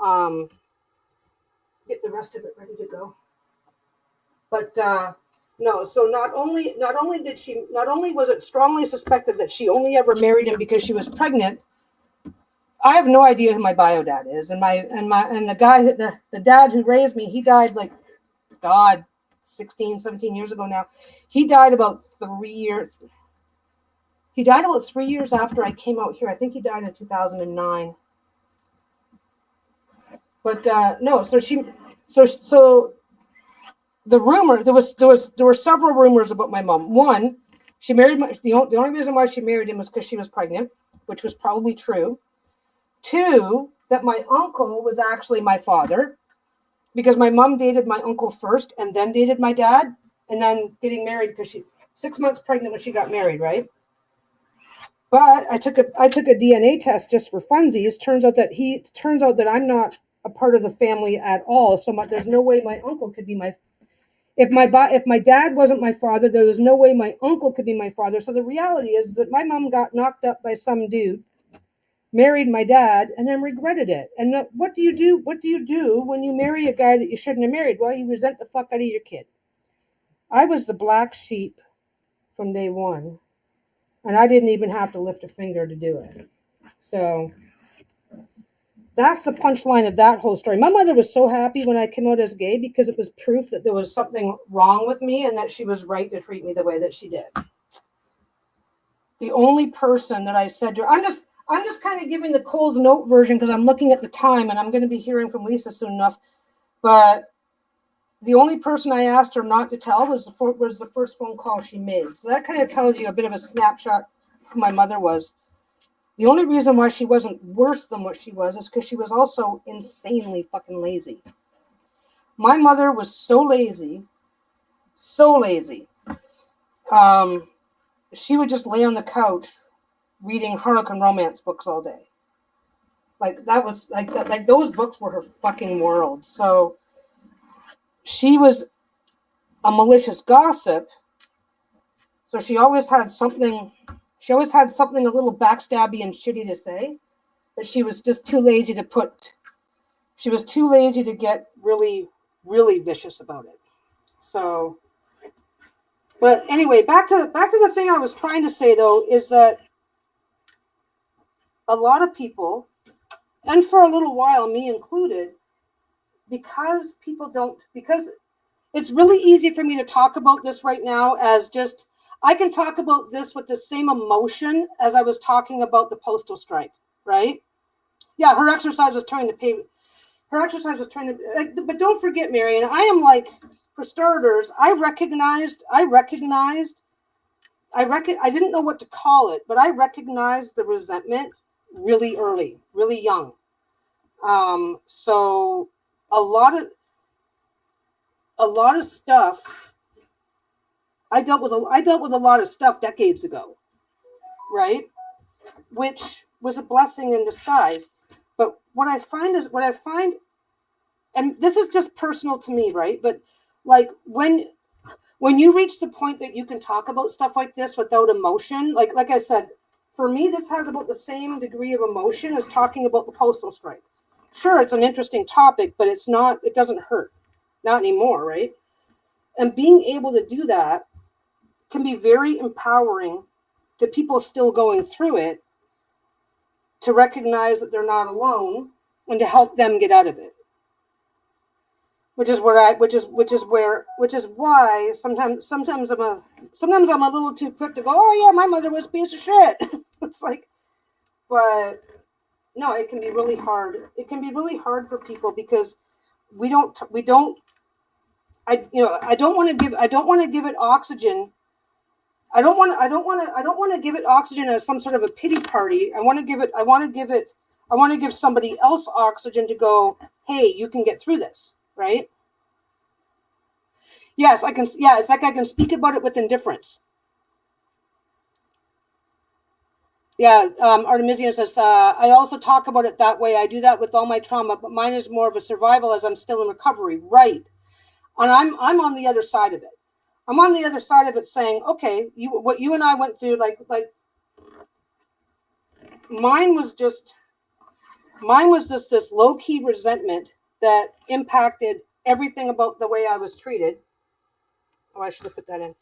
get the rest of it ready to go. But No, so not only was it strongly suspected that she only ever married him because she was pregnant. I have no idea who my bio dad is, and the guy, the dad who raised me, he died like, God, 16, 17 years ago now. He died about 3 years. He died about 3 years after I came out here. I think he died in 2009. But no, so the rumor, there were several rumors about my mom. One, she married the only reason why she married him was because she was pregnant, which was probably true. Two, that my uncle was actually my father, because my mom dated my uncle first and then dated my dad, and then getting married because she 6 months pregnant when she got married, right? But I took a DNA test just for funsies. Turns out that I'm not a part of the family at all. So there's no way my uncle could be my. If my dad wasn't my father, there was no way my uncle could be my father. So the reality is that my mom got knocked up by some dude, married my dad, and then regretted it. And what do you do? What do you do when you marry a guy that you shouldn't have married? Well, you resent the fuck out of your kid. I was the black sheep from day one, and I didn't even have to lift a finger to do it. So that's the punchline of that whole story. My mother was so happy when I came out as gay because it was proof that there was something wrong with me and that she was right to treat me the way that she did. The only person that I said to her, I'm just kind of giving the Coles Note version because I'm looking at the time and I'm going to be hearing from Lisa soon enough. But the only person I asked her not to tell was the first phone call she made. So that kind of tells you a bit of a snapshot of who my mother was. The only reason why she wasn't worse than what she was is because she was also insanely fucking lazy. My mother was so lazy. She would just lay on the couch reading Harlequin romance books all day. Like that was like those books were her fucking world. So she was a malicious gossip. So she always had something a little backstabby and shitty to say, but she was just too lazy to get really, really vicious about it. So, but anyway, back to the thing I was trying to say though, is that a lot of people, and for a little while, me included, because it's really easy for me to talk about this right now as just, I can talk about this with the same emotion as I was talking about the postal strike, right? Yeah, her exercise was trying to pay. But don't forget, Marion, I am like, for starters, I didn't know what to call it, but I recognized the resentment really early, really young. So a lot of stuff, I dealt with a lot of stuff decades ago, right? Which was a blessing in disguise. But what I find, and this is just personal to me, right? But like when you reach the point that you can talk about stuff like this without emotion, like I said, for me, this has about the same degree of emotion as talking about the postal strike. Sure, it's an interesting topic, but it doesn't hurt. Not anymore, right? And being able to do that can be very empowering to people still going through it, to recognize that they're not alone and to help them get out of it. Which is why sometimes I'm a little too quick to go, oh yeah, my mother was a piece of shit. It's like, but no, it can be really hard. It can be really hard for people because I don't want to give it oxygen. I don't want to give it oxygen as some sort of a pity party. I want to give somebody else oxygen to go, hey, you can get through this, right? Yes, I can. Yeah, it's like I can speak about it with indifference. Yeah, Artemisian says, I also talk about it that way. I do that with all my trauma, but mine is more of a survival as I'm still in recovery. Right. And I'm on the other side of it. I'm on the other side of it saying, okay, what you and I went through, like mine was just this low-key resentment that impacted everything about the way I was treated. Oh, I should have put that in.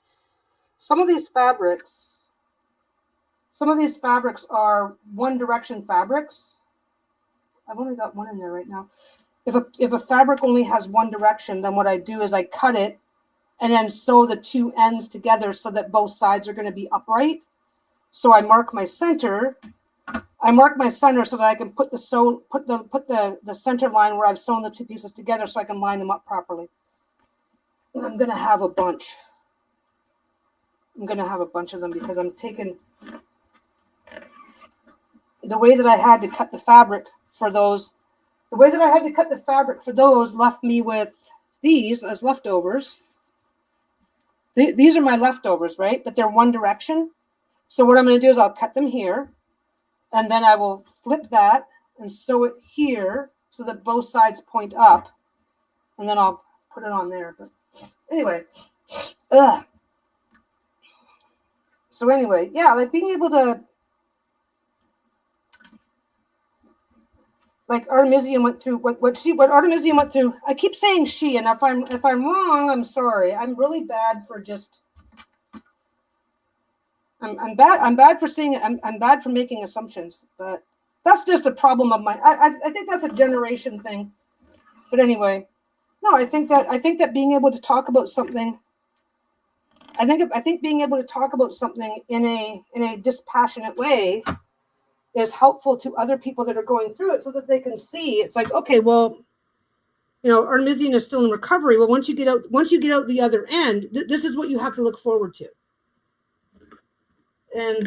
Some of these fabrics are One Direction fabrics. I've only got one in there right now. If a fabric only has one direction, then what I do is I cut it and then sew the two ends together so that both sides are going to be upright. So I mark my center. So that I can put the center line where I've sewn the two pieces together so I can line them up properly. And I'm going to have a bunch. I'm going to have a bunch of them because I'm taking the way that I had to cut the fabric for those. The way that I had to cut the fabric for those left me with these as leftovers. These are my leftovers, right? But they're One Direction. So what I'm going to do is I'll cut them here, and then I will flip that and sew it here so that both sides point up, and then I'll put it on there. But anyway, so anyway, yeah, like being able to, like Artemisia went through what Artemisia went through. I keep saying she, and if I'm wrong, I'm sorry. I'm really bad for just. I'm bad for saying it. I'm bad for making assumptions, but that's just a problem of mine. I think that's a generation thing. But anyway, no, I think that being able to talk about something. I think being able to talk about something in a dispassionate way is helpful to other people that are going through it so that they can see. It's like, okay, well, Artemisian is still in recovery. Well, once you get out the other end, this is what you have to look forward to. And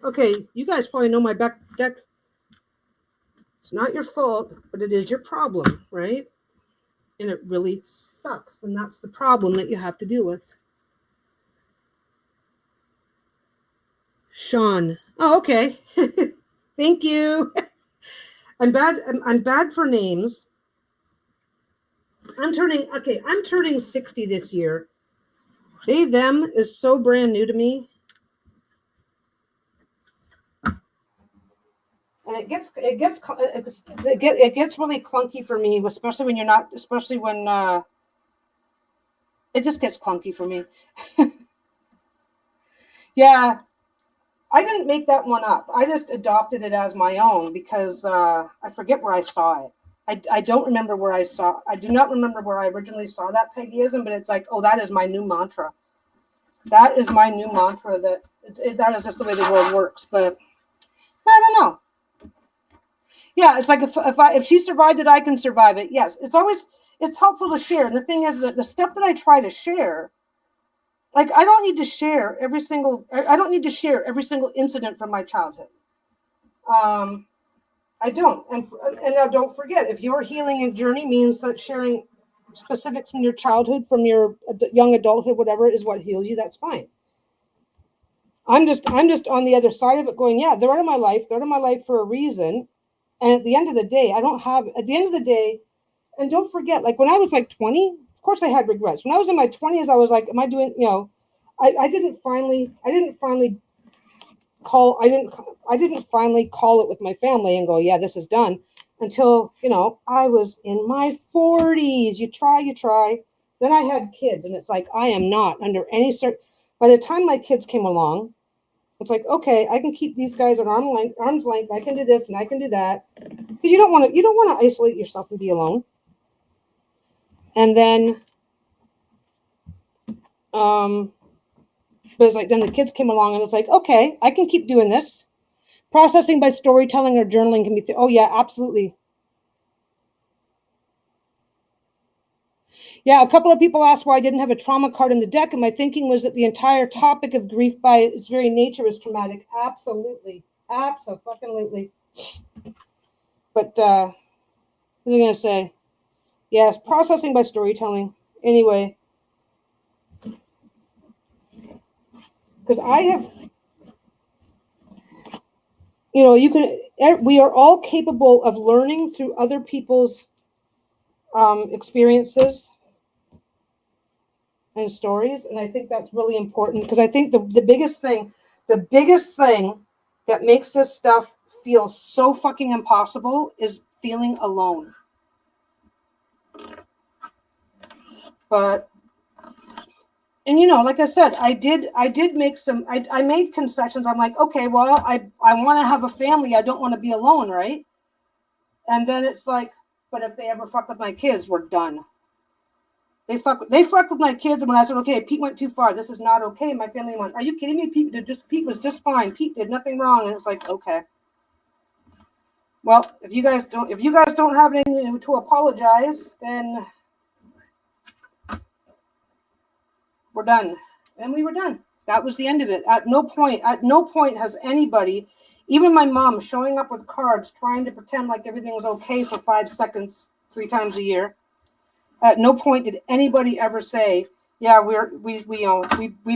okay, you guys probably know my back deck. It's not your fault, but it is your problem, right? And it really sucks when that's the problem that you have to deal with. Sean. Oh, okay. Thank you. I'm bad for names. I'm turning 60 this year. They, them is so brand new to me. And it gets really clunky for me, especially when it just gets clunky for me. Yeah, I didn't make that one up. I just adopted it as my own because I forget where I saw it. I don't remember where I do not remember where I originally saw that Peggyism, but it's like, oh, that is my new mantra. That is my new mantra. That is just the way the world works. But I don't know. Yeah, it's like if she survived it, I can survive it. Yes, it's helpful to share. And the thing is that the stuff that I try to share, like I don't need to share every single incident from my childhood. I don't. And now don't forget, if your healing and journey means that sharing specifics from your childhood, from your young adulthood, whatever is what heals you, that's fine. I'm just on the other side of it going, yeah, they're out of my life. They're out of my life for a reason. And at the end of the day, and don't forget, like when I was like 20, of course I had regrets. When I was in my 20s, I was like, am I doing, I didn't finally call it with my family and go, yeah, this is done, until, I was in my 40s. You try. Then I had kids, and it's like, I am not under any by the time my kids came along, it's like, okay, I can keep these guys at arm's length. I can do this and I can do that. Because you don't want to isolate yourself and be alone. And then, but it's like, then the kids came along and it's like, okay, I can keep doing this. Processing by storytelling or journaling can be, oh yeah, absolutely. Yeah, a couple of people asked why I didn't have a trauma card in the deck, and my thinking was that the entire topic of grief by its very nature is traumatic. Absolutely. Absolutely. But what was I going to say? Yes, processing by storytelling. Anyway. Because I have, we are all capable of learning through other people's experiences and stories, and I think that's really important, because I think the biggest thing that makes this stuff feel so fucking impossible is feeling alone. But And like I said, I did make I made concessions. I'm like, okay, well, I want to have a family. I don't want to be alone, right? And then it's like, but if they ever fuck with my kids, we're done. They fuck with my kids, and when I said, okay, Pete went too far. This is not okay. My family went, are you kidding me? Pete was just fine. Pete did nothing wrong. And it's like, okay. Well, if you guys don't have anything to apologize, then we're done. And we were done. That was the end of it. At no point has anybody, even my mom, showing up with cards, trying to pretend like everything was okay for 5 seconds, 3 times a year. At no point did anybody ever say, yeah, we've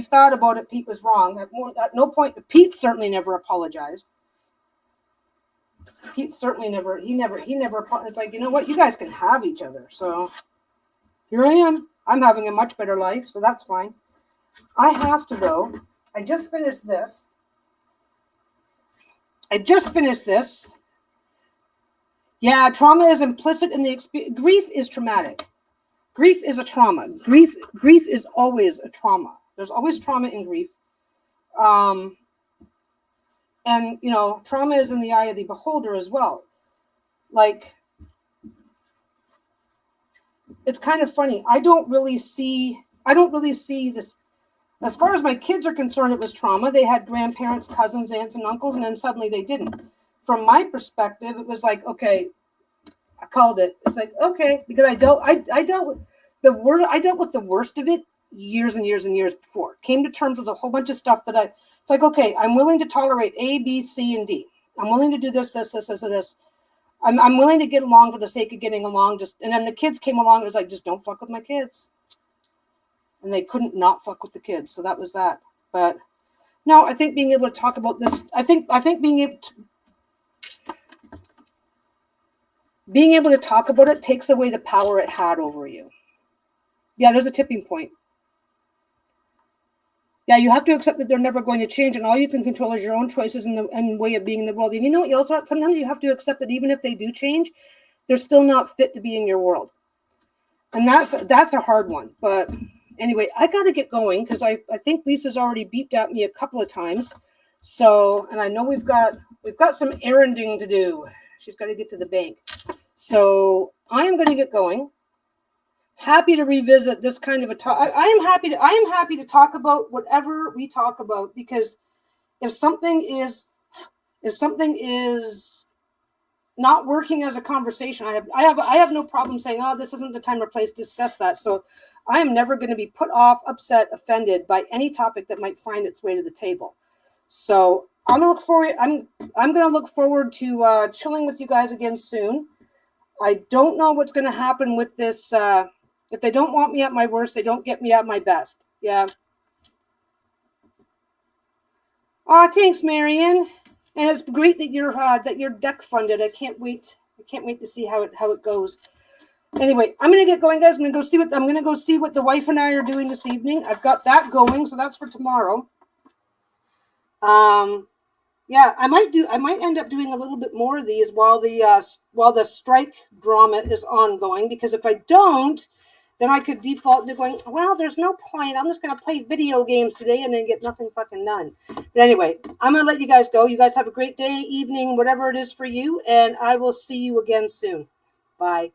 thought about it. Pete was wrong. At no point, Pete certainly never apologized. Pete certainly never. He never. It's like, you know what? You guys can have each other. So here I am. I'm having a much better life, so that's fine. I have to though. I just finished this. Yeah, trauma is implicit in the experience. Grief is traumatic. Grief is a trauma. Grief is always a trauma. There's always trauma in grief. And trauma is in the eye of the beholder as well. Like, it's kind of funny. I don't really see this. As far as my kids are concerned, it was trauma. They had grandparents, cousins, aunts, and uncles, and then suddenly they didn't. From my perspective, it was like, okay, I called it. It's like, okay, because I dealt with the worst of it years and years and years before. Came to terms with a whole bunch of stuff that it's like, okay, I'm willing to tolerate A, B, C, and D. I'm willing to do this. I'm willing to get along for the sake of getting along. And then the kids came along. It was like, just don't fuck with my kids. And they couldn't not fuck with the kids. So that was that. But no, I think being able to talk about this, I think being able to talk about it takes away the power it had over you. Yeah, there's a tipping point. Yeah, you have to accept that they're never going to change, and all you can control is your own choices and way of being in the world. And you know what? You also sometimes you have to accept that even if they do change, they're still not fit to be in your world. And that's a hard one. But anyway, I got to get going because I think Lisa's already beeped at me a couple of times. So, and I know we've got some erranding to do. She's got to get to the bank. So I am going to get going. Happy to revisit this kind of a talk. I am happy to talk about whatever we talk about, because if something is not working as a conversation, I have no problem saying, oh, this isn't the time or place to discuss that. So I am never going to be put off, upset, offended by any topic that might find its way to the table. So I'm going to look forward to chilling with you guys again soon. I don't know what's going to happen with this. If they don't want me at my worst, they don't get me at my best. Yeah. Oh, thanks, Marion. And it's great that you're deck funded. I can't wait to see how it goes. Anyway, I'm gonna get going, guys. I'm gonna go see what the wife and I are doing this evening. I've got that going, so that's for tomorrow. Yeah, I might end up doing a little bit more of these while the strike drama is ongoing, because if I don't, then I could default into going, well, there's no point. I'm just going to play video games today and then get nothing fucking done. But anyway, I'm going to let you guys go. You guys have a great day, evening, whatever it is for you. And I will see you again soon. Bye.